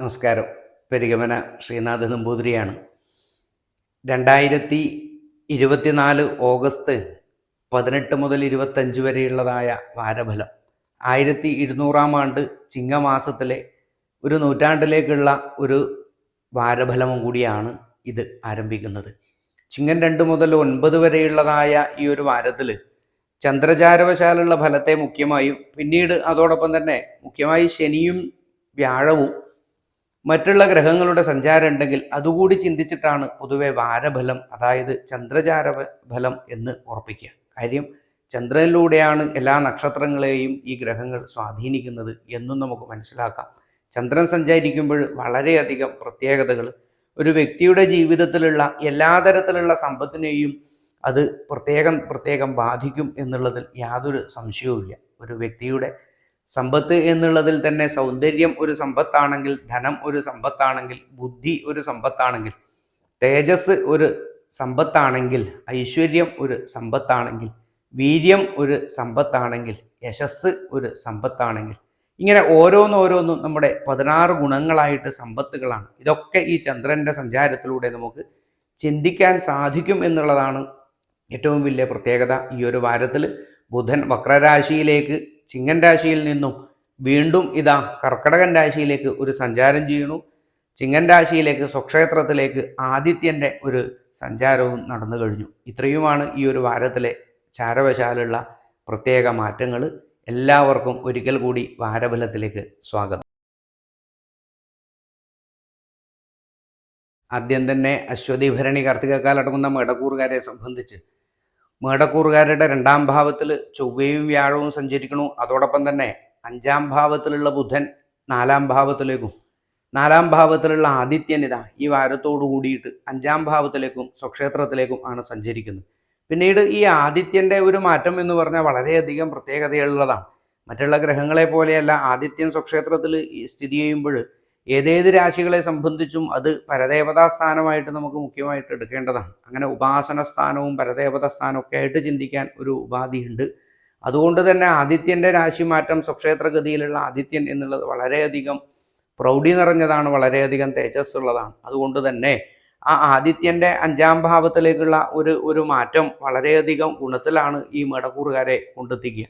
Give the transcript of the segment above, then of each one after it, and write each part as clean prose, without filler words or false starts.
നമസ്കാരം. പെരിഗമന ശ്രീനാഥ് നമ്പൂതിരിയാണ്. 2024 ഓഗസ്റ്റ് 18 മുതൽ 25 വരെയുള്ളതായ വാരഫലം 1200 ആണ്ട് ചിങ്ങമാസത്തിലെ ഒരു നൂറ്റാണ്ടിലേക്കുള്ള ഒരു വാരഫലവും കൂടിയാണ് ഇത് ആരംഭിക്കുന്നത്. ചിങ്ങൻ 2 മുതൽ 9 വരെയുള്ളതായ ഈ ഒരു വാരത്തിൽ ചന്ദ്രചാരവശാലുള്ള ഫലത്തെ മുഖ്യമായും, പിന്നീട് അതോടൊപ്പം തന്നെ മുഖ്യമായി ശനിയും വ്യാഴവും മറ്റുള്ള ഗ്രഹങ്ങളുടെ സഞ്ചാരം ഉണ്ടെങ്കിൽ അതുകൂടി ചിന്തിച്ചിട്ടാണ് പൊതുവെ വാരഫലം, അതായത് ചന്ദ്രചാര ഫലം എന്ന് ഉറപ്പിക്കുക. കാര്യം ചന്ദ്രനിലൂടെയാണ് എല്ലാ നക്ഷത്രങ്ങളെയും ഈ ഗ്രഹങ്ങൾ സ്വാധീനിക്കുന്നത് എന്നും നമുക്ക് മനസ്സിലാക്കാം. ചന്ദ്രൻ സഞ്ചരിക്കുമ്പോൾ വളരെയധികം പ്രത്യേകതകൾ, ഒരു വ്യക്തിയുടെ ജീവിതത്തിലുള്ള എല്ലാ തരത്തിലുള്ള സമ്പത്തിനെയും അത് പ്രത്യേകം ബാധിക്കും എന്നുള്ളതിൽ യാതൊരു സംശയവുമില്ല. ഒരു വ്യക്തിയുടെ സമ്പത്ത് എന്നുള്ളതിൽ തന്നെ സൗന്ദര്യം ഒരു സമ്പത്താണെങ്കിൽ, ധനം ഒരു സമ്പത്താണെങ്കിൽ, ബുദ്ധി ഒരു സമ്പത്താണെങ്കിൽ, തേജസ് ഒരു സമ്പത്താണെങ്കിൽ, ഐശ്വര്യം ഒരു സമ്പത്താണെങ്കിൽ, വീര്യം ഒരു സമ്പത്താണെങ്കിൽ, യശസ് ഒരു സമ്പത്താണെങ്കിൽ, ഇങ്ങനെ ഓരോന്നോരോന്നും നമ്മുടെ 16 ഗുണങ്ങളായിട്ട് സമ്പത്തുകളാണ്. ഇതൊക്കെ ഈ ചന്ദ്രൻ്റെ സഞ്ചാരത്തിലൂടെ നമുക്ക് ചിന്തിക്കാൻ സാധിക്കും എന്നുള്ളതാണ് ഏറ്റവും വലിയ പ്രത്യേകത. ഈ ഒരു വാരത്തിൽ ബുധൻ വക്രരാശിയിലേക്ക് ചിങ്ങൻ രാശിയിൽ നിന്നും വീണ്ടും ഇതാ കർക്കടകൻ രാശിയിലേക്ക് ഒരു സഞ്ചാരം ചെയ്യുന്നു. ചിങ്ങൻ രാശിയിലേക്ക് സ്വക്ഷേത്രത്തിലേക്ക് ആദിത്യൻ്റെ ഒരു സഞ്ചാരവും നടന്നു കഴിഞ്ഞു. ഇത്രയുമാണ് ഈ ഒരു വാരത്തിലെ ചാരവശാലുള്ള പ്രത്യേക മാറ്റങ്ങൾ. എല്ലാവർക്കും ഒരിക്കൽ കൂടി വാരഫലത്തിലേക്ക് സ്വാഗതം. ആദ്യം തന്നെ അശ്വതി ഭരണി കാർത്തികക്കാലടങ്ങുന്ന മേടക്കൂറുകാരെ സംബന്ധിച്ച് മേടക്കൂറുകാരുടെ 2ാം ഭാവത്തിൽ ചൊവ്വയും വ്യാഴവും സഞ്ചരിക്കണു. അതോടൊപ്പം തന്നെ 5ാം ഭാവത്തിലുള്ള ബുധൻ 4ാം ഭാവത്തിലേക്കും, 4ാം ഭാവത്തിലുള്ള ആദിത്യൻ ഇതാ ഈ വാരത്തോടു കൂടിയിട്ട് 5ാം ഭാവത്തിലേക്കും സ്വക്ഷേത്രത്തിലേക്കും ആണ് സഞ്ചരിക്കുന്നത്. പിന്നീട് ഈ ആദിത്യൻ്റെ ഒരു മാറ്റം എന്ന് പറഞ്ഞാൽ വളരെയധികം പ്രത്യേകതയുള്ളതാണ്. മറ്റുള്ള ഗ്രഹങ്ങളെ പോലെയല്ല ആദിത്യൻ സ്വക്ഷേത്രത്തിൽ സ്ഥിതി ചെയ്യുമ്പോൾ ഏതേത് രാശികളെ സംബന്ധിച്ചും അത് പരദേവതാ സ്ഥാനമായിട്ട് നമുക്ക് മുഖ്യമായിട്ട് എടുക്കേണ്ടതാണ്. അങ്ങനെ ഉപാസന സ്ഥാനവും പരദേവതാ സ്ഥാനവും ഒക്കെ ആയിട്ട് ചിന്തിക്കാൻ ഒരു ഉപാധിയുണ്ട്. അതുകൊണ്ട് തന്നെ ആദിത്യൻ്റെ രാശിമാറ്റം, സ്വക്ഷേത്രഗതിയിലുള്ള ആദിത്യൻ എന്നുള്ളത് വളരെയധികം പ്രൗഢി നിറഞ്ഞതാണ്, വളരെയധികം തേജസ് ഉള്ളതാണ്. അതുകൊണ്ട് തന്നെ ആ ആദിത്യൻ്റെ 5ാം ഭാവത്തിലേക്കുള്ള ഒരു മാറ്റം വളരെയധികം ഗുണത്തിലാണ് ഈ മേടക്കൂറുകാരെ കൊണ്ടെത്തിക്കുക.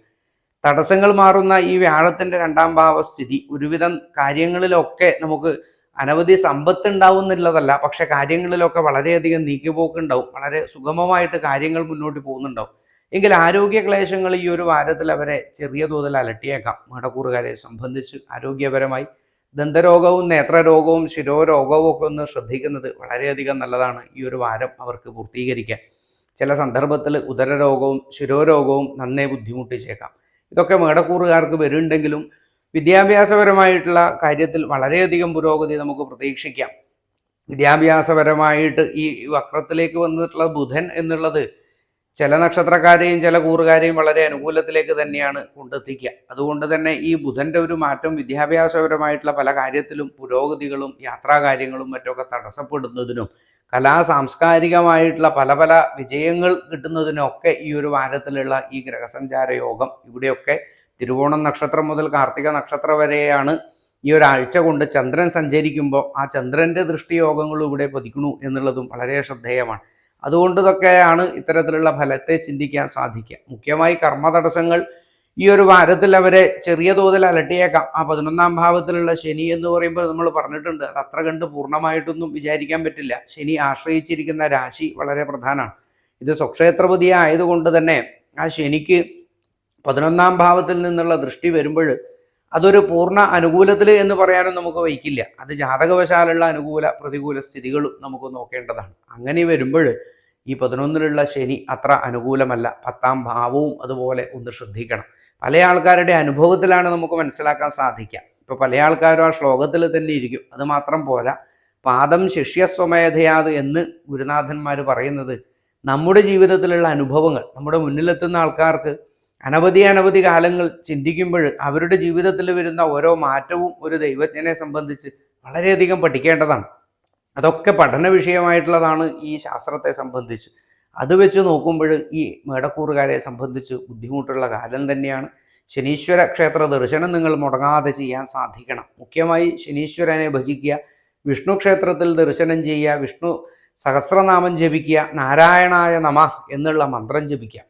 തടസ്സങ്ങൾ മാറുന്ന ഈ വ്യാഴത്തിൻ്റെ 2ാം ഭാവസ്ഥിതി ഒരുവിധം കാര്യങ്ങളിലൊക്കെ നമുക്ക് അനവധി സമ്പത്ത് ഉണ്ടാവുന്നില്ലതല്ല, പക്ഷെ കാര്യങ്ങളിലൊക്കെ വളരെയധികം നീക്കിപ്പോക്കുണ്ടാവും, വളരെ സുഗമമായിട്ട് കാര്യങ്ങൾ മുന്നോട്ട് പോകുന്നുണ്ടാവും. എങ്കിൽ ആരോഗ്യ ക്ലേശങ്ങൾ ഈ ഒരു വാരത്തിൽ അവരെ ചെറിയ തോതിൽ അലട്ടിയേക്കാം. മേടക്കൂറുകാരെ സംബന്ധിച്ച് ആരോഗ്യപരമായി ദന്തരോഗവും നേത്രരോഗവും ശിരോരോഗവും ഒക്കെ ഒന്ന് ശ്രദ്ധിക്കുന്നത് വളരെയധികം നല്ലതാണ്. ഈ ഒരു വാരം അവർക്ക് പൂർത്തീകരിക്കാൻ ചില സന്ദർഭത്തിൽ ഉദരരോഗവും ശിരോരോഗവും നന്നേ ബുദ്ധിമുട്ടിച്ചേക്കാം. ഇതൊക്കെ മേടക്കൂറുകാർക്ക് വരുന്നുണ്ടെങ്കിലും വിദ്യാഭ്യാസപരമായിട്ടുള്ള കാര്യത്തിൽ വളരെയധികം പുരോഗതി നമുക്ക് പ്രതീക്ഷിക്കാം. വിദ്യാഭ്യാസപരമായിട്ട് ഈ വക്രത്തിലേക്ക് വന്നിട്ടുള്ള ബുധൻ എന്നുള്ളത് ചില നക്ഷത്രക്കാരെയും ചില കൂറുകാരെയും വളരെ അനുകൂലത്തിലേക്ക് തന്നെയാണ് കൊണ്ടെത്തിക്കുക. അതുകൊണ്ട് തന്നെ ഈ ബുധൻ്റെ ഒരു മാറ്റം വിദ്യാഭ്യാസപരമായിട്ടുള്ള പല കാര്യത്തിലും പുരോഗതികളും യാത്രാകാര്യങ്ങളും മറ്റൊക്കെ തടസ്സപ്പെടുന്നതിനും സാംസ്കാരികമായിട്ടുള്ള പല വിജയങ്ങൾ കിട്ടുന്നതിനൊക്കെ ഈ ഒരു വാരത്തിലുള്ള ഈ ഗ്രഹസഞ്ചാര യോഗം, ഇവിടെയൊക്കെ തിരുവോണം നക്ഷത്രം മുതൽ കാർത്തിക നക്ഷത്രം വരെയാണ് ഈ ഒരാഴ്ച കൊണ്ട് ചന്ദ്രൻ സഞ്ചരിക്കുമ്പോൾ ആ ചന്ദ്രൻ്റെ ദൃഷ്ടിയോഗങ്ങളും ഇവിടെ പതിക്കണു എന്നുള്ളതും വളരെ ശ്രദ്ധേയമാണ്. അതുകൊണ്ട് ഇതൊക്കെയാണ് ഇത്തരത്തിലുള്ള ഫലത്തെ ചിന്തിക്കാൻ സാധിക്കുക. മുഖ്യമായി കർമ്മ തടസ്സങ്ങൾ ഈ ഒരു വാരത്തിൽ അവരെ ചെറിയ തോതിൽ അലട്ടിയേക്കാം. ആ 11ാം ഭാവത്തിലുള്ള ശനി എന്ന് പറയുമ്പോൾ നമ്മൾ പറഞ്ഞിട്ടുണ്ട്, അത് അത്ര കണ്ട് പൂർണ്ണമായിട്ടൊന്നും വിചാരിക്കാൻ പറ്റില്ല. ശനി ആശ്രയിച്ചിരിക്കുന്ന രാശി വളരെ പ്രധാനമാണ്. ഇത് സ്വക്ഷേത്രപതി ആയതുകൊണ്ട് തന്നെ ആ ശനിക്ക് 11ാം ഭാവത്തിൽ നിന്നുള്ള ദൃഷ്ടി വരുമ്പോൾ അതൊരു പൂർണ്ണ അനുകൂലത്തിൽ എന്ന് പറയാനും നമുക്ക് വയ്ക്കില്ല. അത് ജാതകവശാലുള്ള അനുകൂല പ്രതികൂല സ്ഥിതികളും നമുക്ക് നോക്കേണ്ടതാണ്. അങ്ങനെ വരുമ്പോൾ ഈ 11ലുള്ള ശനി അത്ര അനുകൂലമല്ല. 10ാം ഭാവവും അതുപോലെ ഒന്ന് ശ്രദ്ധിക്കണം. പല ആൾക്കാരുടെ അനുഭവത്തിലാണ് നമുക്ക് മനസ്സിലാക്കാൻ സാധിക്കുക. ഇപ്പോൾ പല ആൾക്കാരും ആ ശ്ലോകത്തിൽ തന്നെ ഇരിക്കും. അത് മാത്രം പോരാ, പാദം ശിഷ്യസ്വമേധയാത് എന്ന് ഗുരുനാഥന്മാർ പറയുന്നത് നമ്മുടെ ജീവിതത്തിലുള്ള അനുഭവങ്ങൾ നമ്മുടെ മുന്നിലെത്തുന്ന ആൾക്കാർക്ക് അനവധി കാലങ്ങൾ ചിന്തിക്കുമ്പോൾ അവരുടെ ജീവിതത്തിൽ വരുന്ന ഓരോ മാറ്റവും ഒരു ദൈവജ്ഞനെ സംബന്ധിച്ച് വളരെയധികം പഠിക്കേണ്ടതാണ്. അതൊക്കെ പഠന വിഷയമായിട്ടുള്ളതാണ് ഈ ശാസ്ത്രത്തെ സംബന്ധിച്ച്. അത് വെച്ച് നോക്കുമ്പോൾ ഈ മേടക്കൂറുകാരെ സംബന്ധിച്ച് ബുദ്ധിമുട്ടുള്ള കാലം തന്നെയാണ്. ശനീശ്വര ക്ഷേത്ര ദർശനം നിങ്ങൾ മുടങ്ങാതെ ചെയ്യാൻ സാധിക്കണം. മുഖ്യമായി ശനീശ്വരനെ ഭജിക്കുക, വിഷ്ണു ക്ഷേത്രത്തിൽ ദർശനം ചെയ്യുക, വിഷ്ണു സഹസ്രനാമം ജപിക്കുക, നാരായണായ നമ എന്നുള്ള മന്ത്രം ജപിക്കുക.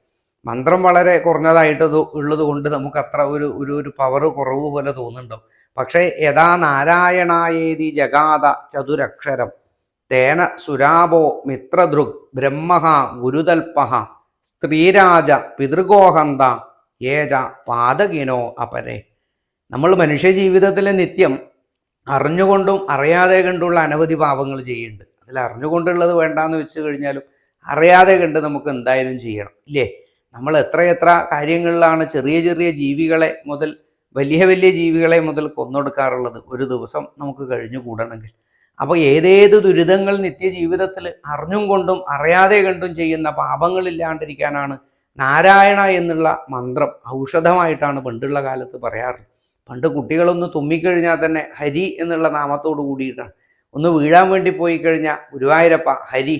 മന്ത്രം വളരെ കുറഞ്ഞതായിട്ട് ഉള്ളത് കൊണ്ട് നമുക്ക് അത്ര ഒരു പവർ കുറവ് പോലെ തോന്നുന്നുണ്ടാവും. പക്ഷേ യഥാ നാരായണായേതി ജഗാത ചതുരക്ഷരം തേന സുരാപോ മിത്രദൃക് ബ്രഹ്മ ഗുരുതൽപഹ സ്ത്രീരാജ പിതൃഗോഹന്ത ഏജ പാതകിനോ അപരെ. നമ്മൾ മനുഷ്യ ജീവിതത്തിൽ നിത്യം അറിഞ്ഞുകൊണ്ടും അറിയാതെ കണ്ടുള്ള അനവധി പാപങ്ങൾ ചെയ്യുന്നുണ്ട്. അതിൽ അറിഞ്ഞുകൊണ്ടുള്ളത് വേണ്ടാന്ന് വെച്ച് കഴിഞ്ഞാലും അറിയാതെ കണ്ട് നമുക്ക് എന്തായാലും ചെയ്യണം, ഇല്ലേ? നമ്മൾ എത്രയെത്ര കാര്യങ്ങളിലാണ് ചെറിയ ചെറിയ ജീവികളെ മുതൽ വലിയ വലിയ ജീവികളെ മുതൽ കൊന്നൊടുക്കാറുള്ളത് ഒരു ദിവസം നമുക്ക് കഴിഞ്ഞുകൂടണമെങ്കിൽ. അപ്പോൾ ഏതേത് ദുരിതങ്ങൾ നിത്യജീവിതത്തിൽ അറിഞ്ഞും കൊണ്ടും അറിയാതെ കണ്ടും ചെയ്യുന്ന പാപങ്ങളില്ലാണ്ടിരിക്കാനാണ് നാരായണ എന്നുള്ള മന്ത്രം ഔഷധമായിട്ടാണ് പണ്ടുള്ള കാലത്ത് പറയാറ്. പണ്ട് കുട്ടികളൊന്ന് തുമ്മിക്കഴിഞ്ഞാൽ തന്നെ ഹരി എന്നുള്ള നാമത്തോട് കൂടിയിട്ടാണ്. ഒന്ന് വീഴാൻ വേണ്ടി പോയി കഴിഞ്ഞാൽ ഗുരുവായൂരപ്പ ഹരി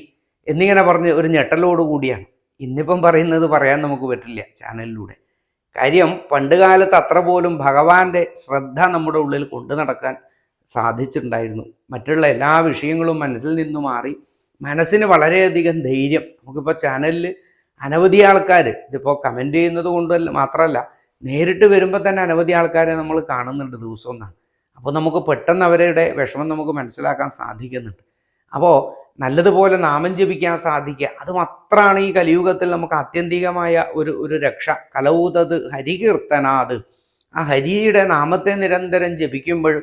എന്നിങ്ങനെ പറഞ്ഞ് ഒരു ഞെട്ടലോട് കൂടിയാണ്. ഇന്നിപ്പം പറയുന്നത് പറയാൻ നമുക്ക് പറ്റില്ല ചാനലിലൂടെ. കാര്യം പണ്ട് കാലത്ത് അത്ര പോലും ഭഗവാന്റെ ശ്രദ്ധ നമ്മുടെ ഉള്ളിൽ കൊണ്ടു നടക്കാൻ സാധിച്ചിട്ടുണ്ടായിരുന്നു. മറ്റുള്ള എല്ലാ വിഷയങ്ങളും മനസ്സിൽ നിന്ന് മാറി മനസ്സിന് വളരെയധികം ധൈര്യം. നമുക്കിപ്പോൾ ചാനലിൽ അനവധി ആൾക്കാർ ഇതിപ്പോൾ കമൻറ്റ് ചെയ്യുന്നത് കൊണ്ട് മാത്രമല്ല, നേരിട്ട് വരുമ്പോൾ തന്നെ അനവധി ആൾക്കാരെ നമ്മൾ കാണുന്നുണ്ട് ദിവസം എന്നാണ്. അപ്പോൾ നമുക്ക് പെട്ടെന്ന് അവരുടെ വിഷമം നമുക്ക് മനസ്സിലാക്കാൻ സാധിക്കുന്നുണ്ട്. അപ്പോൾ നല്ലതുപോലെ നാമം ജപിക്കാൻ സാധിക്കുക, അത് മാത്രമാണ് ഈ കലിയുഗത്തിൽ നമുക്ക് ആത്യന്തികമായ ഒരു രക്ഷ. കലൗതത് ഹരികീർത്തനാത്. ആ ഹരിയുടെ നാമത്തെ നിരന്തരം ജപിക്കുമ്പോൾ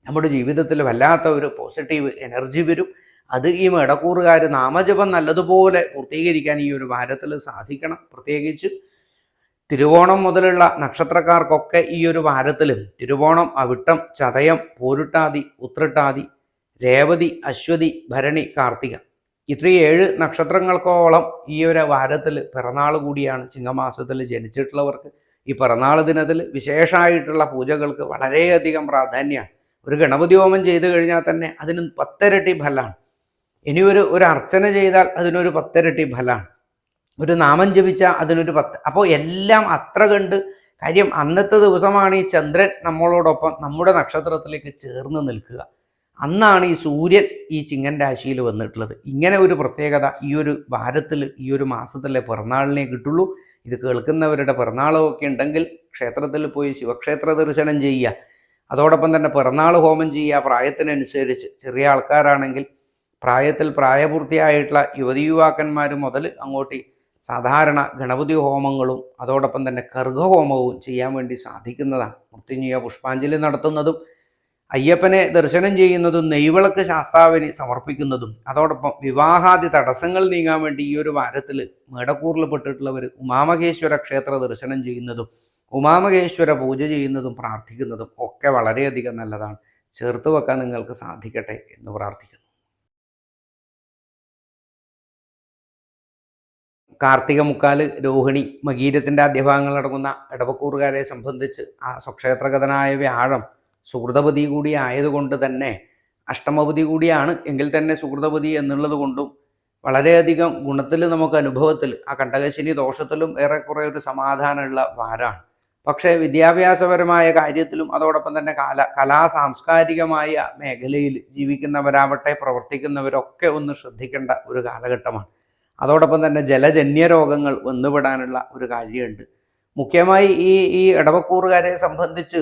നമ്മുടെ ജീവിതത്തിൽ വല്ലാത്ത ഒരു പോസിറ്റീവ് എനർജി വരും. അത് ഈ മേടക്കൂറുകാർ നാമജപം നല്ലതുപോലെ പൂർത്തീകരിക്കാൻ ഈ ഒരു വാരത്തിൽ സാധിക്കണം. പ്രത്യേകിച്ച് തിരുവോണം മുതലുള്ള നക്ഷത്രക്കാർക്കൊക്കെ ഈ ഒരു വാരത്തിൽ തിരുവോണം, അവിട്ടം, ചതയം, പോരുട്ടാതി, ഉത്രട്ടാതി, രേവതി, അശ്വതി, ഭരണി, കാർത്തിക, ഇത്രയും 7 നക്ഷത്രങ്ങൾക്കോളം ഈ ഒരു വാരത്തിൽ പിറന്നാൾ കൂടിയാണ്. ചിങ്ങമാസത്തിൽ ജനിച്ചിട്ടുള്ളവർക്ക് ഈ പിറന്നാൾ ദിനത്തിൽ വിശേഷമായിട്ടുള്ള പൂജകൾക്ക് വളരെയധികം പ്രാധാന്യമാണ്. ഒരു ഗണപതി ഹോമം ചെയ്തു കഴിഞ്ഞാൽ തന്നെ അതിന് 10 ഇരട്ടി ഫലമാണ്. ഇനി ഒരു അർച്ചന ചെയ്താൽ അതിനൊരു 10 ഇരട്ടി ഫലമാണ്. ഒരു നാമം ജപിച്ചാൽ അതിനൊരു 10. അപ്പോൾ എല്ലാം അത്ര കണ്ട് കാര്യം അന്നത്തെ ദിവസമാണ് ഈ ചന്ദ്രൻ നമ്മളോടൊപ്പം നമ്മുടെ നക്ഷത്രത്തിലേക്ക് ചേർന്ന് നിൽക്കുക. അന്നാണ് ഈ സൂര്യൻ ഈ ചിങ്ങൻ രാശിയിൽ വന്നിട്ടുള്ളത്. ഇങ്ങനെ ഒരു പ്രത്യേകത ഈ ഒരു വാരത്തിൽ ഈ ഒരു മാസത്തിലെ പിറന്നാളിനെ കിട്ടുള്ളൂ. ഇത് കേൾക്കുന്നവരുടെ പിറന്നാളൊക്കെ ഉണ്ടെങ്കിൽ ക്ഷേത്രത്തിൽ പോയി ശിവക്ഷേത്ര ദർശനം ചെയ്യുക. അതോടൊപ്പം തന്നെ പിറന്നാൾ ഹോമം ചെയ്യുക. പ്രായത്തിനനുസരിച്ച് ചെറിയ ആൾക്കാരാണെങ്കിൽ പ്രായത്തിൽ പ്രായപൂർത്തിയായിട്ടുള്ള യുവതീ-യുവാക്കന്മാർ മുതൽ അങ്ങോട്ട് സാധാരണ ഗണപതി ഹോമങ്ങളും അതോടൊപ്പം തന്നെ കർഘഹോമവും ചെയ്യാൻ വേണ്ടി സാധിക്കുന്നതാണ്. മൃത്യുഞ്ജയ പുഷ്പാഞ്ജലി നടത്തുന്നതും അയ്യപ്പനെ ദർശനം ചെയ്യുന്നതും നെയ്വിളക്ക് ശാസ്താവിന് സമർപ്പിക്കുന്നതും അതോടൊപ്പം വിവാഹാദി തടസ്സങ്ങൾ നീങ്ങാൻ വേണ്ടി ഈ ഒരു വാരത്തിൽ മേടക്കൂറിൽ പെട്ടിട്ടുള്ളവർ ഉമാമഹേശ്വര ക്ഷേത്ര ദർശനം ചെയ്യുന്നതും ഉമാമഹേശ്വര പൂജ ചെയ്യുന്നതും പ്രാർത്ഥിക്കുന്നതും ഒക്കെ വളരെയധികം നല്ലതാണ്. ചേർത്ത് വെക്കാൻ നിങ്ങൾക്ക് സാധിക്കട്ടെ എന്ന് പ്രാർത്ഥിക്കുന്നു. കാർത്തിക മുക്കാല്, രോഹിണി, മകീരത്തിൻ്റെ ആദ്യഭാഗങ്ങൾ അടങ്ങുന്ന ഇടവക്കൂറുകാരെ സംബന്ധിച്ച് ആ സ്വക്ഷേത്രഗതനായ വ്യാഴം സുഹൃതപതി കൂടി ആയതുകൊണ്ട് തന്നെ അഷ്ടമപതി കൂടിയാണ് എങ്കിൽ തന്നെ സുഹൃതപതി എന്നുള്ളത് കൊണ്ടും വളരെയധികം ഗുണത്തിൽ നമുക്ക് അനുഭവത്തിൽ ആ കണ്ടകശനി ദോഷത്തിലും ഏറെക്കുറെ ഒരു സമാധാനമുള്ള വാരാണ്. പക്ഷേ വിദ്യാഭ്യാസപരമായ കാര്യത്തിലും അതോടൊപ്പം തന്നെ കലാ സാംസ്കാരികമായ മേഖലയിൽ ജീവിക്കുന്നവരാവട്ടെ പ്രവർത്തിക്കുന്നവരൊക്കെ ഒന്ന് ശ്രദ്ധിക്കേണ്ട ഒരു കാലഘട്ടമാണ്. അതോടൊപ്പം തന്നെ ജലജന്യ രോഗങ്ങൾ വന്നുപെടാനുള്ള ഒരു കാര്യമുണ്ട്. മുഖ്യമായി ഈ ഇടവക്കൂറുകാരെ സംബന്ധിച്ച്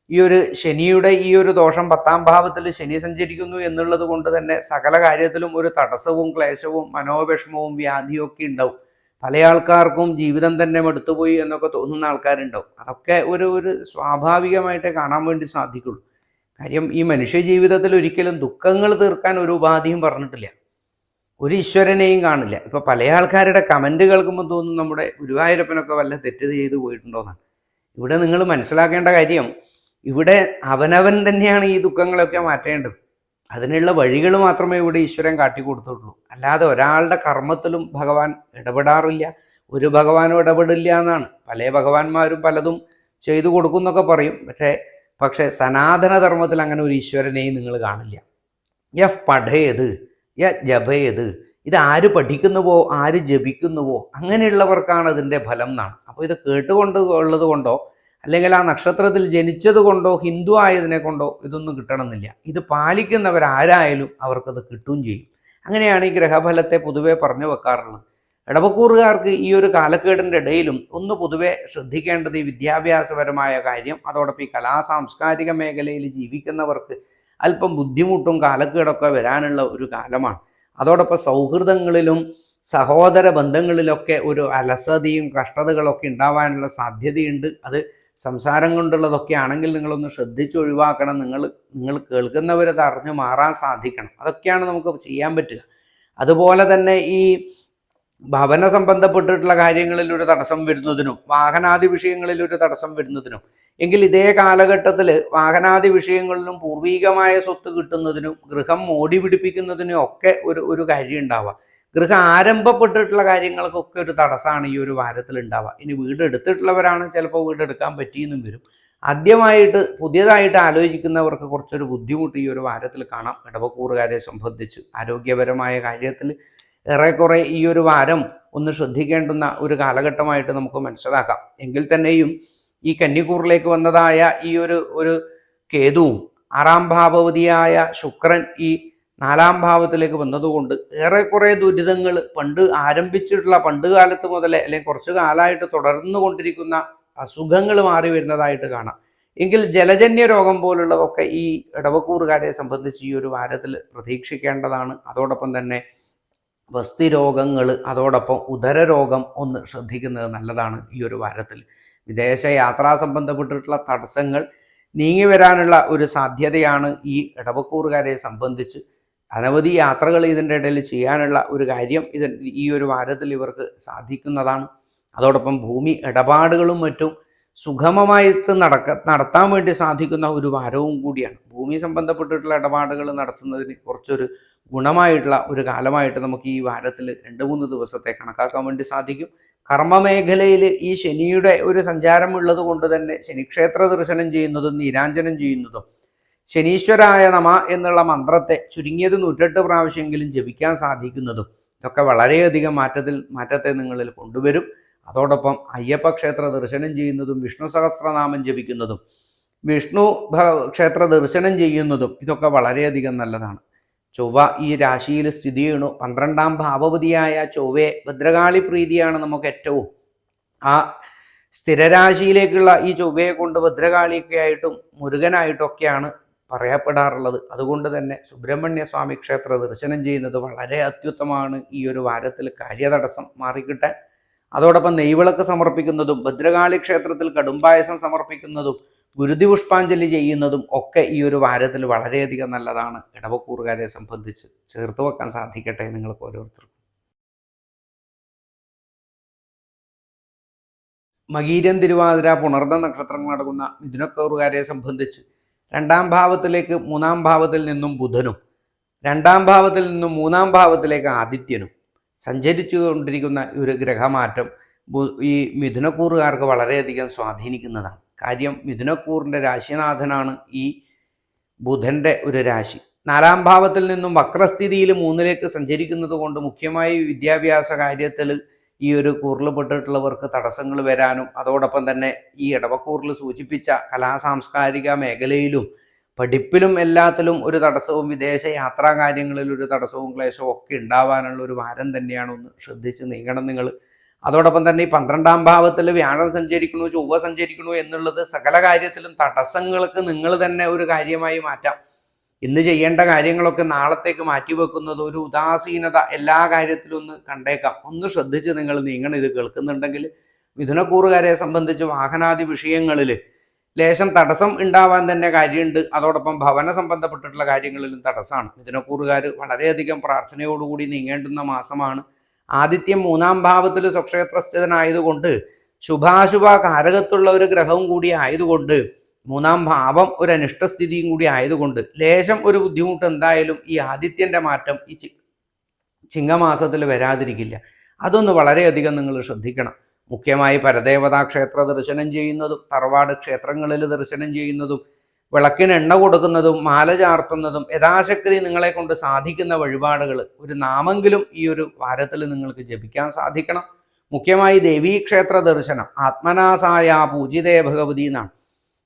ഈ ഒരു ശനിയുടെ ഈ ഒരു ദോഷം 10ാം ഭാവത്തിൽ ശനി സഞ്ചരിക്കുന്നു എന്നുള്ളത് കൊണ്ട് തന്നെ സകല കാര്യത്തിലും ഒരു തടസ്സവും ക്ലേശവും മനോവിഷമവും വ്യാധിയും ഒക്കെ ഉണ്ടാവും. പല ആൾക്കാർക്കും ജീവിതം തന്നെ മടുത്തുപോയി എന്നൊക്കെ തോന്നുന്ന ആൾക്കാരുണ്ടാവും. അതൊക്കെ ഒരു സ്വാഭാവികമായിട്ടേ കാണാൻ വേണ്ടി സാധിക്കുള്ളൂ. കാര്യം ഈ മനുഷ്യ ജീവിതത്തിൽ ഒരിക്കലും ദുഃഖങ്ങൾ തീർക്കാൻ ഒരു ഉപാധിയും പറഞ്ഞിട്ടില്ല, ഒരു ഈശ്വരനെയും കാണില്ല. ഇപ്പോൾ പല ആൾക്കാരുടെ കമൻറ്റ് കേൾക്കുമ്പോൾ തോന്നും നമ്മുടെ ഗുരുവായൂരപ്പനൊക്കെ വല്ല തെറ്റ് ചെയ്ത് പോയിട്ടുണ്ടോയെന്നാണ്. ഇവിടെ നിങ്ങൾ മനസ്സിലാക്കേണ്ട കാര്യം, ഇവിടെ അവനവൻ തന്നെയാണ് ഈ ദുഃഖങ്ങളൊക്കെ മാറ്റേണ്ടത്. അതിനുള്ള വഴികൾ മാത്രമേ ഇവിടെ ഈശ്വരൻ കാട്ടിക്കൊടുത്തിട്ടുള്ളൂ. അല്ലാതെ ഒരാളുടെ കർമ്മത്തിലും ഭഗവാൻ ഇടപെടാറില്ല. ഒരു ഭഗവാനും ഇടപെടില്ല എന്നാണ്. പല ഭഗവാന്മാരും പലതും ചെയ്തു കൊടുക്കുന്നൊക്കെ പറയും. പക്ഷേ സനാതനധർമ്മത്തിൽ അങ്ങനെ ഒരു ഈശ്വരനെയും നിങ്ങൾ കാണില്ല. യഫ് പഠയത് യ ജപയത്, ഇത് ആര് പഠിക്കുന്നുവോ ആര് ജപിക്കുന്നുവോ അങ്ങനെയുള്ളവർക്കാണ് അതിൻ്റെ ഫലം എന്നാണ്. അപ്പോൾ ഇത് കേട്ടുകൊണ്ട് ഉള്ളത് കൊണ്ടോ അല്ലെങ്കിൽ ആ നക്ഷത്രത്തിൽ ജനിച്ചത് കൊണ്ടോ ഹിന്ദു ആയതിനെ കൊണ്ടോ ഇതൊന്നും കിട്ടണമെന്നില്ല. ഇത് പാലിക്കുന്നവരാരായാലും അവർക്കത് കിട്ടുകയും ചെയ്യും. അങ്ങനെയാണ് ഈ ഗ്രഹഫലത്തെ പൊതുവെ പറഞ്ഞു വെക്കാറുള്ളത്. ഇടവക്കൂറുകാർക്ക് ഈ ഒരു കാലക്കേടിൻ്റെ ഇടയിലും ഒന്ന് പൊതുവെ ശ്രദ്ധിക്കേണ്ടത് ഈ വിദ്യാഭ്യാസപരമായ കാര്യം, അതോടൊപ്പം ഈ സാംസ്കാരിക മേഖലയിൽ ജീവിക്കുന്നവർക്ക് അല്പം ബുദ്ധിമുട്ടും കാലക്കേടൊക്കെ വരാനുള്ള ഒരു കാലമാണ്. അതോടൊപ്പം സൗഹൃദങ്ങളിലും സഹോദര ബന്ധങ്ങളിലൊക്കെ ഒരു അലസതയും കഷ്ടതകളൊക്കെ ഉണ്ടാവാനുള്ള സാധ്യതയുണ്ട്. അത് സംസാരം കൊണ്ടുള്ളതൊക്കെ ആണെങ്കിൽ നിങ്ങളൊന്ന് ശ്രദ്ധിച്ചൊഴിവാക്കണം. നിങ്ങൾ കേൾക്കുന്നവരത് അറിഞ്ഞു മാറാൻ സാധിക്കണം. അതൊക്കെയാണ് നമുക്ക് ചെയ്യാൻ പറ്റുക. അതുപോലെ തന്നെ ഈ ഭവന സംബന്ധപ്പെട്ടിട്ടുള്ള കാര്യങ്ങളിൽ ഒരു തടസ്സം വരുന്നതിനും വാഹനാദി വിഷയങ്ങളിൽ ഒരു തടസ്സം വരുന്നതിനും, എങ്കിൽ ഇതേ കാലഘട്ടത്തിൽ വാഹനാദി വിഷയങ്ങളിലും പൂർവീകമായ സ്വത്ത് കിട്ടുന്നതിനും ഗൃഹം മോടി പിടിപ്പിക്കുന്നതിനും ഒക്കെ ഒരു കാര്യം ഉണ്ടാവുക. ഗൃഹം ആരംഭപ്പെട്ടിട്ടുള്ള കാര്യങ്ങൾക്കൊക്കെ ഒരു തടസ്സമാണ് ഈ ഒരു വാരത്തിൽ ഉണ്ടാവുക. ഇനി വീട് എടുത്തിട്ടുള്ളവരാണ് ചിലപ്പോൾ വീട് എടുക്കാൻ പറ്റിയെന്നും വരും. ആദ്യമായിട്ട് പുതിയതായിട്ട് ആലോചിക്കുന്നവർക്ക് കുറച്ചൊരു ബുദ്ധിമുട്ട് ഈ ഒരു വാരത്തിൽ കാണാം. ഇടവക്കൂറുകാരെ സംബന്ധിച്ച് ആരോഗ്യപരമായ കാര്യത്തിൽ ഏറെക്കുറെ ഈ ഒരു വാരം ഒന്ന് ശ്രദ്ധിക്കേണ്ടുന്ന ഒരു കാലഘട്ടമായിട്ട് നമുക്ക് മനസ്സിലാക്കാം. എങ്കിൽ തന്നെയും ഈ കന്നിക്കൂറിലേക്ക് വന്നതായ ഈ ഒരു കേതുവും ആറാം ഭാവവതിയായ ശുക്രൻ ഈ 4-ാം ഭാവത്തിലേക്ക് വന്നതുകൊണ്ട് ഏറെക്കുറെ ദുരിതങ്ങൾ പണ്ട് കാലത്ത് മുതലേ അല്ലെങ്കിൽ കുറച്ചു കാലമായിട്ട് തുടർന്നു കൊണ്ടിരിക്കുന്ന അസുഖങ്ങൾ മാറി വരുന്നതായിട്ട് കാണാം. എങ്കിൽ ജലജന്യ രോഗം പോലുള്ളതൊക്കെ ഈ ഇടവക്കൂറുകാരെ സംബന്ധിച്ച് ഈ ഒരു വാരത്തിൽ പ്രതീക്ഷിക്കേണ്ടതാണ്. അതോടൊപ്പം തന്നെ വസ്തി രോഗങ്ങൾ, അതോടൊപ്പം ഉദരരോഗം ഒന്ന് ശ്രദ്ധിക്കുന്നത് നല്ലതാണ് ഈ ഒരു വാരത്തിൽ. വിദേശ യാത്രാ സംബന്ധപ്പെട്ടിട്ടുള്ള തടസ്സങ്ങൾ നീങ്ങി വരാനുള്ള ഒരു സാധ്യതയാണ് ഈ ഇടവക്കൂറുകാരെ സംബന്ധിച്ച്. അനവധി യാത്രകൾ ഇതിൻ്റെ ഇടയിൽ ചെയ്യാനുള്ള ഒരു കാര്യം ഈ ഒരു വാരത്തിൽ ഇവർക്ക് സാധിക്കുന്നതാണ്. അതോടൊപ്പം ഭൂമി ഇടപാടുകളും മറ്റും സുഗമമായിട്ട് നടത്താൻ വേണ്ടി സാധിക്കുന്ന ഒരു വാരവും കൂടിയാണ്. ഭൂമി സംബന്ധപ്പെട്ടിട്ടുള്ള ഇടപാടുകൾ നടത്തുന്നതിന് കുറച്ചൊരു ഗുണമായിട്ടുള്ള ഒരു കാലമായിട്ട് നമുക്ക് ഈ വാരത്തിൽ 2-3 ദിവസത്തെ കണക്കാക്കാൻ വേണ്ടി സാധിക്കും. കർമ്മമേഖലയിൽ ഈ ശനിയുടെ ഒരു സഞ്ചാരം ഉള്ളത് കൊണ്ട് തന്നെ ശനിക്ഷേത്ര ദർശനം ചെയ്യുന്നതും നീരാഞ്ജനം ചെയ്യുന്നതും ശനീശ്വരായ നമ എന്നുള്ള മന്ത്രത്തെ ചുരുങ്ങിയത് 108 പ്രാവശ്യമെങ്കിലും ജപിക്കാൻ സാധിക്കുന്നതും ഇതൊക്കെ വളരെയധികം മാറ്റത്തെ നിങ്ങളിൽ കൊണ്ടുവരും. അതോടൊപ്പം അയ്യപ്പ ക്ഷേത്ര ദർശനം ചെയ്യുന്നതും വിഷ്ണു സഹസ്രനാമം ജപിക്കുന്നതും വിഷ്ണു ക്ഷേത്ര ദർശനം ചെയ്യുന്നതും ഇതൊക്കെ വളരെയധികം നല്ലതാണ്. ചൊവ്വ ഈ രാശിയിൽ സ്ഥിതി ചെയ്യണു. 12-ാം ഭാവപതിയായ ചൊവ്വയെ ഭദ്രകാളി പ്രീതിയാണ് നമുക്ക് ഏറ്റവും. ആ സ്ഥിരരാശിയിലേക്കുള്ള ഈ ചൊവ്വയെ കൊണ്ട് ഭദ്രകാളിയൊക്കെ ആയിട്ടും മുരുകനായിട്ടൊക്കെയാണ് പറയപ്പെടാറുള്ളത്. അതുകൊണ്ട് തന്നെ സുബ്രഹ്മണ്യ സ്വാമി ക്ഷേത്ര ദർശനം ചെയ്യുന്നത് വളരെ അത്യുത്തമമാണ് ഈ ഒരു വാരത്തിൽ കാര്യതടസ്സം മാറിക്കിട്ടാൻ. അതോടൊപ്പം നെയ്വിളക്ക് സമർപ്പിക്കുന്നതും ഭദ്രകാളി ക്ഷേത്രത്തിൽ കടുംപായസം സമർപ്പിക്കുന്നതും ഗുരുതി പുഷ്പാഞ്ജലി ചെയ്യുന്നതും ഒക്കെ ഈ ഒരു വാരത്തിൽ വളരെയധികം നല്ലതാണ്. ഇടവക്കൂറുകാരെ സംബന്ധിച്ച് ചേർത്ത് വെക്കാൻ സാധിക്കട്ടെ നിങ്ങൾക്ക് ഓരോരുത്തർക്കും. മകീരം, തിരുവാതിര, പുണർദ നക്ഷത്രങ്ങൾ നടക്കുന്ന മിഥുനക്കൂറുകാരെ സംബന്ധിച്ച് 2-ാം ഭാവത്തിലേക്ക് 3-ാം ഭാവത്തിൽ നിന്നും ബുധനും 2-ാം ഭാവത്തിൽ നിന്നും 3-ാം ഭാവത്തിലേക്ക് ആദിത്യനും സഞ്ചരിച്ചു കൊണ്ടിരിക്കുന്ന ഒരു ഗ്രഹമാറ്റം ഈ മിഥുനക്കൂറുകാർക്ക് വളരെയധികം സ്വാധീനിക്കുന്നതാണ്. കാര്യം മിഥുനക്കൂറിൻ്റെ രാശിനാഥനാണ് ഈ ബുധൻ്റെ ഒരു രാശി. 4-ാം ഭാവത്തിൽ നിന്നും വക്രസ്ഥിതിയിൽ 3-ലേക്ക് സഞ്ചരിക്കുന്നത് കൊണ്ട് മുഖ്യമായി വിദ്യാഭ്യാസ കാര്യത്തിൽ ഈ ഒരു കൂറിൽ പെട്ടിട്ടുള്ളവർക്ക് തടസ്സങ്ങൾ വരാനും, അതോടൊപ്പം തന്നെ ഈ ഇടവക്കൂറിൽ സൂചിപ്പിച്ച സാംസ്കാരിക മേഖലയിലും പഠിപ്പിലും എല്ലാത്തിലും ഒരു തടസ്സവും വിദേശ യാത്രാ കാര്യങ്ങളിൽ ഒരു തടസ്സവും ക്ലേശവും ഒക്കെ ഉണ്ടാവാനുള്ള ഒരു വാരം തന്നെയാണ്. ഒന്ന് ശ്രദ്ധിച്ച് നീങ്ങണം നിങ്ങൾ. അതോടൊപ്പം തന്നെ ഈ 12-ാം ഭാവത്തിൽ വ്യാഴം സഞ്ചരിക്കണു, ചൊവ്വ സഞ്ചരിക്കണു എന്നുള്ളത് സകല കാര്യത്തിലും തടസ്സങ്ങൾക്ക് നിങ്ങൾ തന്നെ ഒരു കാര്യമായി മാറ്റാം. ഇന്ന് ചെയ്യേണ്ട കാര്യങ്ങളൊക്കെ നാളത്തേക്ക് മാറ്റിവെക്കുന്നത്, ഒരു ഉദാസീനത എല്ലാ കാര്യത്തിലും ഒന്ന് കണ്ടേക്കാം. ഒന്ന് ശ്രദ്ധിച്ച് നിങ്ങൾ നീങ്ങണം. ഇത് കേൾക്കുന്നുണ്ടെങ്കിൽ മിഥുനക്കൂറുകാരെ സംബന്ധിച്ച് വാഹനാദി വിഷയങ്ങളിൽ ലേശം തടസ്സം ഉണ്ടാവാൻ തന്നെ കാര്യമുണ്ട്. അതോടൊപ്പം ഭവന സംബന്ധപ്പെട്ടിട്ടുള്ള കാര്യങ്ങളിലും തടസ്സമാണ്. മിഥുനക്കൂറുകാർ വളരെയധികം പ്രാർത്ഥനയോടുകൂടി നീങ്ങേണ്ടുന്ന മാസമാണ്. ആദിത്യം 3-ാം ഭാവത്തിൽ സ്വക്ഷേത്രസ്ഥിതനായതുകൊണ്ട് ശുഭാശുഭ കാരകത്തുള്ള ഒരു ഗ്രഹവും കൂടി ആയതുകൊണ്ട് 3-ാം ഭാവം ഒരു അനിഷ്ടസ്ഥിതിയും കൂടി ആയതുകൊണ്ട് ലേശം ഒരു ബുദ്ധിമുട്ട് എന്തായാലും ഈ ആദിത്യൻ്റെ മാറ്റം ഈ ചിങ്ങമാസത്തിൽ വരാതിരിക്കില്ല. അതൊന്ന് വളരെയധികം നിങ്ങൾ ശ്രദ്ധിക്കണം. മുഖ്യമായി പരദേവതാ ക്ഷേത്ര ദർശനം ചെയ്യുന്നതും തറവാട് ക്ഷേത്രങ്ങളിൽ ദർശനം ചെയ്യുന്നതും വിളക്കിന് എണ്ണ കൊടുക്കുന്നതും മാല ചാർത്തുന്നതും യഥാശക്തി നിങ്ങളെ കൊണ്ട് സാധിക്കുന്ന വഴിപാടുകൾ ഒരു നാമെങ്കിലും ഈ ഒരു വാരത്തിൽ നിങ്ങൾക്ക് ജപിക്കാൻ സാധിക്കണം. മുഖ്യമായി ദേവീക്ഷേത്ര ദർശനം. ആത്മനാസായ പൂജിതേ ഭഗവതി എന്നാണ്.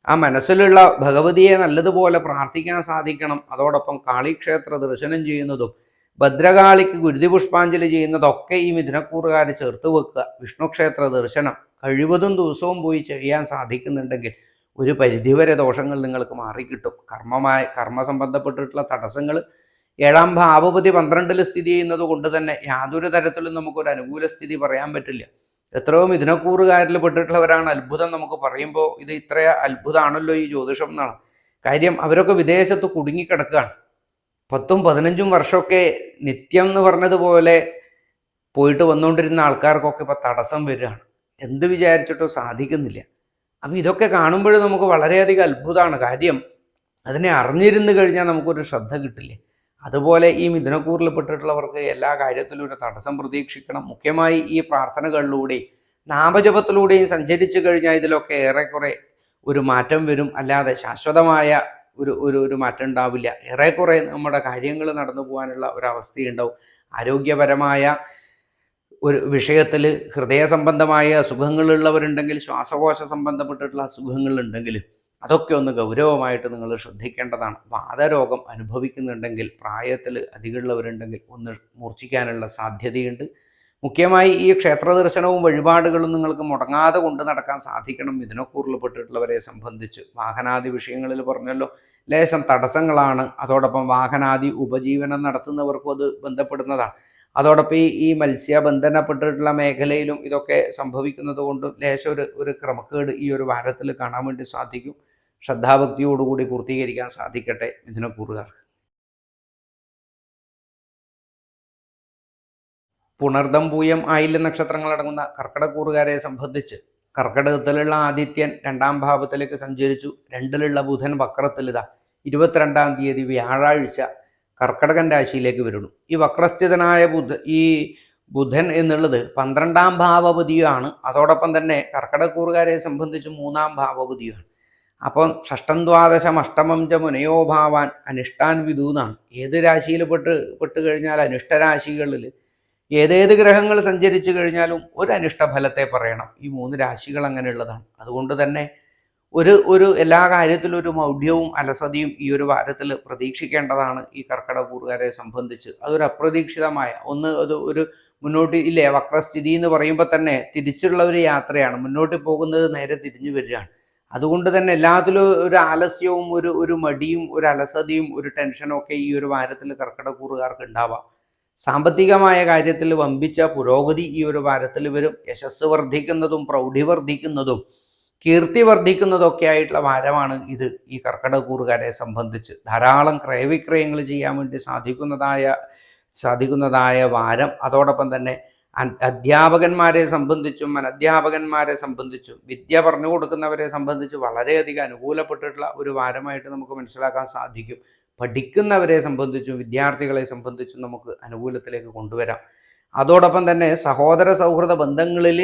ആ മനസ്സിലുള്ള ഭഗവതിയെ നല്ലതുപോലെ പ്രാർത്ഥിക്കാൻ സാധിക്കണം. അതോടൊപ്പം കാളിക്ഷേത്ര ദർശനം ചെയ്യുന്നതും ഭദ്രകാളിക്ക് ഗുരുതി പുഷ്പാഞ്ജലി ചെയ്യുന്നതൊക്കെ ഈ മിഥുനക്കൂറുകാർ ചേർത്ത് വെക്കുക. വിഷ്ണുക്ഷേത്ര ദർശനം കഴിവതും ദിവസവും പോയി ചെയ്യാൻ സാധിക്കുന്നുണ്ടെങ്കിൽ ഒരു പരിധിവരെ ദോഷങ്ങൾ നിങ്ങൾക്ക് മാറിക്കിട്ടും. കർമ്മ സംബന്ധപ്പെട്ടിട്ടുള്ള തടസ്സങ്ങൾ 7ാം ഭാവപതി 12ൽ സ്ഥിതി ചെയ്യുന്നത് കൊണ്ട് തന്നെ യാതൊരു തരത്തിലും നമുക്കൊരു അനുകൂല സ്ഥിതി പറയാൻ പറ്റില്ല. എത്രയോ മിഥുനക്കൂറുകാരിൽ പെട്ടിട്ടുള്ളവരാണ് അത്ഭുതം നമുക്ക് പറയുമ്പോൾ ഇത് ഇത്ര അത്ഭുതമാണല്ലോ ഈ ജ്യോതിഷം എന്നാണ്. കാര്യം അവരൊക്കെ വിദേശത്ത് കുടുങ്ങിക്കിടക്കുകയാണ്. 10ഉം 15ഉം വർഷമൊക്കെ നിത്യം എന്ന് പറഞ്ഞതുപോലെ പോയിട്ട് വന്നുകൊണ്ടിരുന്ന ആൾക്കാർക്കൊക്കെ ഇപ്പം തടസ്സം വരികയാണ്. എന്ത് വിചാരിച്ചിട്ടോ സാധിക്കുന്നില്ല. അപ്പം ഇതൊക്കെ കാണുമ്പോൾ നമുക്ക് വളരെയധികം അത്ഭുതമാണ്. കാര്യം അതിനെ അറിഞ്ഞിരുന്നു കഴിഞ്ഞാൽ നമുക്കൊരു ശ്രദ്ധ കിട്ടില്ലേ. അതുപോലെ ഈ മിഥുനക്കൂറിൽ പെട്ടിട്ടുള്ളവർക്ക് എല്ലാ കാര്യത്തിലും ഒരു തടസ്സം പ്രതീക്ഷിക്കണം. മുഖ്യമായി ഈ പ്രാർത്ഥനകളിലൂടെയും നാമജപത്തിലൂടെയും സഞ്ചരിച്ചു കഴിഞ്ഞാൽ ഇതിലൊക്കെ ഏറെക്കുറെ ഒരു മാറ്റം വരും. അല്ലാതെ ശാശ്വതമായ ഒരു മാറ്റം ഉണ്ടാവില്ല. ഏറെക്കുറെ നമ്മുടെ കാര്യങ്ങൾ നടന്നു പോകാനുള്ള ഒരവസ്ഥയുണ്ടാവും. ആരോഗ്യപരമായ ഒരു വിഷയത്തിൽ ഹൃദയ സംബന്ധമായ അസുഖങ്ങളുള്ളവരുണ്ടെങ്കിൽ, ശ്വാസകോശ സംബന്ധപ്പെട്ടിട്ടുള്ള അസുഖങ്ങളുണ്ടെങ്കിൽ അതൊക്കെ ഒന്ന് ഗൗരവമായിട്ട് നിങ്ങൾ ശ്രദ്ധിക്കേണ്ടതാണ്. വാതരോഗം അനുഭവിക്കുന്നുണ്ടെങ്കിൽ, പ്രായത്തിൽ അധികമുള്ളവരുണ്ടെങ്കിൽ ഒന്ന് മൂർച്ഛിക്കാനുള്ള സാധ്യതയുണ്ട്. മുഖ്യമായി ഈ ക്ഷേത്ര ദർശനവും വഴിപാടുകളും നിങ്ങൾക്ക് മുടങ്ങാതെ കൊണ്ട് നടക്കാൻ സാധിക്കണം. മിഥുനക്കൂറിൽ പെട്ടിട്ടുള്ളവരെ സംബന്ധിച്ച് വാഹനാദി വിഷയങ്ങളിൽ പറഞ്ഞല്ലോ ലേശം തടസ്സങ്ങളാണ്. അതോടൊപ്പം വാഹനാദി ഉപജീവനം നടത്തുന്നവർക്കും അത് ബന്ധപ്പെടുന്നതാണ്. അതോടൊപ്പം ഈ മത്സ്യബന്ധനപ്പെട്ടിട്ടുള്ള മേഖലയിലും ഇതൊക്കെ സംഭവിക്കുന്നത് കൊണ്ടും ലേശം ഒരു ക്രമക്കേട് ഈ ഒരു വാരത്തിൽ കാണാൻ വേണ്ടി സാധിക്കും. ശ്രദ്ധാഭക്തിയോടുകൂടി പൂർത്തീകരിക്കാൻ സാധിക്കട്ടെ മിഥുനക്കൂറുകാർക്ക്. പുണർദം, പൂയം, ആയില്യം നക്ഷത്രങ്ങളടങ്ങുന്ന കർക്കിടകൂറുകാരെ സംബന്ധിച്ച് കർക്കിടകത്തിലുള്ള ആദിത്യൻ 2ാം ഭാവത്തിലേക്ക് സഞ്ചരിച്ചു. 2ലുള്ള ബുധൻ വക്രത്തിലിതാ 22ാം തീയതി വ്യാഴാഴ്ച കർക്കിടകൻ രാശിയിലേക്ക് വരുന്നു. ഈ വക്രസ്ഥിതനായ ബുധൻ എന്നുള്ളത് 12ാം ഭാവപതിയാണ്. അതോടൊപ്പം തന്നെ കർക്കിടകൂറുകാരെ സംബന്ധിച്ച് 3ാം ഭാവപതിയാണ്. അപ്പം ഷഷ്ടം ദ്വാദശം അഷ്ടമം ച മുനയോഭാവാൻ അനിഷ്ടാൻ വിദു എന്നാണ്. ഏത് രാശിയിൽ പെട്ട് കഴിഞ്ഞാൽ അനിഷ്ടരാശികളിൽ ഏതേത് ഗ്രഹങ്ങൾ സഞ്ചരിച്ചു കഴിഞ്ഞാലും ഒരു അനിഷ്ടഫലത്തെ പറയണം. ഈ 3 രാശികൾ അങ്ങനെയുള്ളതാണ്. അതുകൊണ്ട് തന്നെ ഒരു എല്ലാ കാര്യത്തിലും ഒരു മൗഢ്യവും അലസതയും ഈ ഒരു വാരത്തിൽ പ്രതീക്ഷിക്കേണ്ടതാണ് ഈ കർക്കിടകൂറുകാരെ സംബന്ധിച്ച്. അതൊരു അപ്രതീക്ഷിതമായ ഒരു മുന്നോട്ട് ഇല്ലേ. വക്രസ്ഥിതി എന്ന് പറയുമ്പോൾ തന്നെ തിരിച്ചുള്ള ഒരു യാത്രയാണ്. മുന്നോട്ട് പോകുന്നത് നേരെ തിരിഞ്ഞു വരികയാണ്. അതുകൊണ്ട് തന്നെ എല്ലാത്തിലും ഒരു ആലസ്യവും ഒരു മടിയും ഒരു അലസതയും ഒരു ടെൻഷനും ഒക്കെ ഈ ഒരു വാരത്തിൽ കർക്കിടകൂറുകാർക്ക് ഉണ്ടാവാം. സാമ്പത്തികമായ കാര്യത്തിൽ വമ്പിച്ച പുരോഗതി ഈ ഒരു വാരത്തിൽ വരും. യശസ് വർദ്ധിക്കുന്നതും പ്രൗഢി വർദ്ധിക്കുന്നതും കീർത്തി വർദ്ധിക്കുന്നതൊക്കെ ആയിട്ടുള്ള വാരമാണ് ഇത് ഈ കർക്കിടകൂറുകാരെ സംബന്ധിച്ച്. ധാരാളം ക്രയവിക്രയങ്ങൾ ചെയ്യാൻ വേണ്ടി സാധിക്കുന്നതായ വാരം. അതോടൊപ്പം തന്നെ അധ്യാപകന്മാരെ സംബന്ധിച്ചും അനധ്യാപകന്മാരെ സംബന്ധിച്ചും വിദ്യ പറഞ്ഞു കൊടുക്കുന്നവരെ സംബന്ധിച്ച് വളരെയധികം അനുകൂലപ്പെട്ടിട്ടുള്ള ഒരു വാരമായിട്ട് നമുക്ക് മനസ്സിലാക്കാൻ സാധിക്കും. പഠിക്കുന്നവരെ സംബന്ധിച്ചും വിദ്യാർത്ഥികളെ സംബന്ധിച്ചും നമുക്ക് അനുകൂലത്തിലേക്ക് കൊണ്ടുവരാം. അതോടൊപ്പം തന്നെ സഹോദര സൗഹൃദ ബന്ധങ്ങളിൽ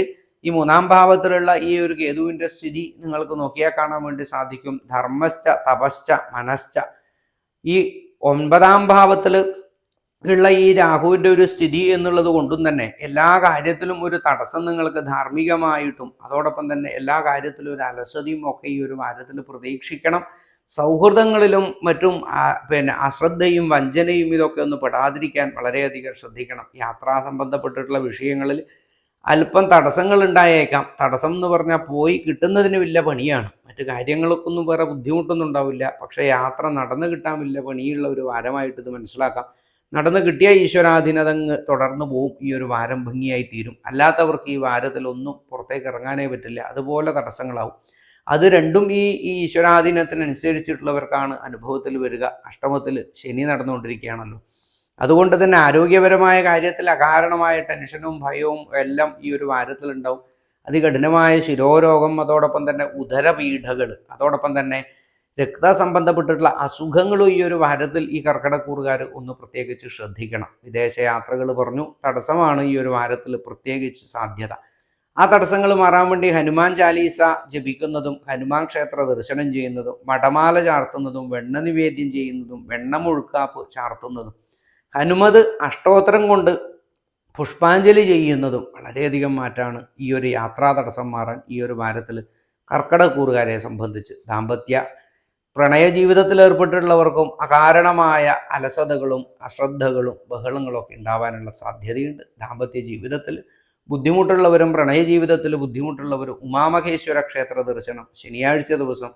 ഈ 3ാം ഭാവത്തിലുള്ള ഈ ഒരു കേതുവിൻ്റെ സ്ഥിതി നിങ്ങൾക്ക് നോക്കിയാൽ കാണാൻ വേണ്ടി സാധിക്കും. ധർമ്മശ്ച തപശ്ച മനശ്ച. ഈ 9ാം ഭാവത്തിൽ ഉള്ള ഈ രാഹുവിൻ്റെ ഒരു സ്ഥിതി എന്നുള്ളത് കൊണ്ടും തന്നെ എല്ലാ കാര്യത്തിലും ഒരു തടസ്സം നിങ്ങൾക്ക് ധാർമ്മികമായിട്ടും അതോടൊപ്പം തന്നെ എല്ലാ കാര്യത്തിലും ഒരു അലസതയും ഒക്കെ ഈ ഒരു വാരത്തിൽ പ്രതീക്ഷിക്കണം. സൗഹൃദങ്ങളിലും മറ്റും അശ്രദ്ധയും വഞ്ചനയും ഇതൊക്കെ ഒന്ന് പെടാതിരിക്കാൻ വളരെയധികം ശ്രദ്ധിക്കണം. യാത്രാ സംബന്ധപ്പെട്ടിട്ടുള്ള വിഷയങ്ങളിൽ അല്പം തടസ്സങ്ങൾ ഉണ്ടായേക്കാം. തടസ്സം എന്ന് പറഞ്ഞാൽ പോയി കിട്ടുന്നതിന് വലിയ പണിയാണ്. മറ്റു കാര്യങ്ങൾക്കൊന്നും വേറെ ബുദ്ധിമുട്ടൊന്നും ഉണ്ടാവില്ല. പക്ഷേ യാത്ര നടന്നു കിട്ടാൻ വലിയ പണിയുള്ള ഒരു വാരമായിട്ട് ഇത് മനസ്സിലാക്കാം. നടന്നു കിട്ടിയ ഈശ്വരാധീനതങ്ങ് തുടർന്നു പോവും. ഈ ഒരു വാരം ഭംഗിയായി തീരും. അല്ലാത്തവർക്ക് ഈ വാരത്തിലൊന്നും പുറത്തേക്ക് ഇറങ്ങാനേ പറ്റില്ല. അതുപോലെ തടസ്സങ്ങളാവും. അത് രണ്ടും ഈ ഈശ്വരാധീനത്തിനനുസരിച്ചിട്ടുള്ളവർക്കാണ് അനുഭവത്തിൽ വരിക. അഷ്ടമത്തിൽ ശനി നടന്നുകൊണ്ടിരിക്കുകയാണല്ലോ. അതുകൊണ്ട് തന്നെ ആരോഗ്യപരമായ കാര്യത്തിൽ അകാരണമായ ടെൻഷനും ഭയവും എല്ലാം ഈ ഒരു വാരത്തിലുണ്ടാവും. അതികഠിനമായ ശിരോരോഗം, അതോടൊപ്പം തന്നെ ഉദരപീഠകൾ, അതോടൊപ്പം തന്നെ രക്തസംബന്ധപ്പെട്ടിട്ടുള്ള അസുഖങ്ങളും ഈ ഒരു വാരത്തിൽ ഈ കർക്കിടകൂറുകാർ ഒന്ന് പ്രത്യേകിച്ച് ശ്രദ്ധിക്കണം. വിദേശ യാത്രകൾ പറഞ്ഞു തടസ്സമാണ് ഈ ഒരു വാരത്തിൽ പ്രത്യേകിച്ച് സാധ്യത. ആ തടസ്സങ്ങൾ മാറാൻ വേണ്ടി ഹനുമാൻ ചാലീസ ജപിക്കുന്നതും ഹനുമാൻ ക്ഷേത്ര ദർശനം ചെയ്യുന്നതും മടമാല ചാർത്തുന്നതും വെണ്ണ നിവേദ്യം ചെയ്യുന്നതും വെണ്ണ മുഴുക്കാപ്പ് ചാർത്തുന്നതും ഹനുമത് അഷ്ടോത്തരം കൊണ്ട് പുഷ്പാഞ്ജലി ചെയ്യുന്നതും വളരെയധികം മാറ്റമാണ് ഈ ഒരു യാത്രാ തടസ്സം മാറാൻ ഈ ഒരു വാരത്തിൽ കർക്കിടകക്കൂറുകാരെ സംബന്ധിച്ച്. ദാമ്പത്യ പ്രണയ ജീവിതത്തിൽ ഏർപ്പെട്ടിട്ടുള്ളവർക്കും അകാരണമായ അലസതകളും അശ്രദ്ധകളും ബഹളങ്ങളും ഒക്കെ ഉണ്ടാവാനുള്ള സാധ്യതയുണ്ട്. ദാമ്പത്യ ജീവിതത്തിൽ ബുദ്ധിമുട്ടുള്ളവരും പ്രണയ ജീവിതത്തിൽ ബുദ്ധിമുട്ടുള്ളവരും ഉമാമഹേശ്വര ക്ഷേത്ര ദർശനം ശനിയാഴ്ച ദിവസം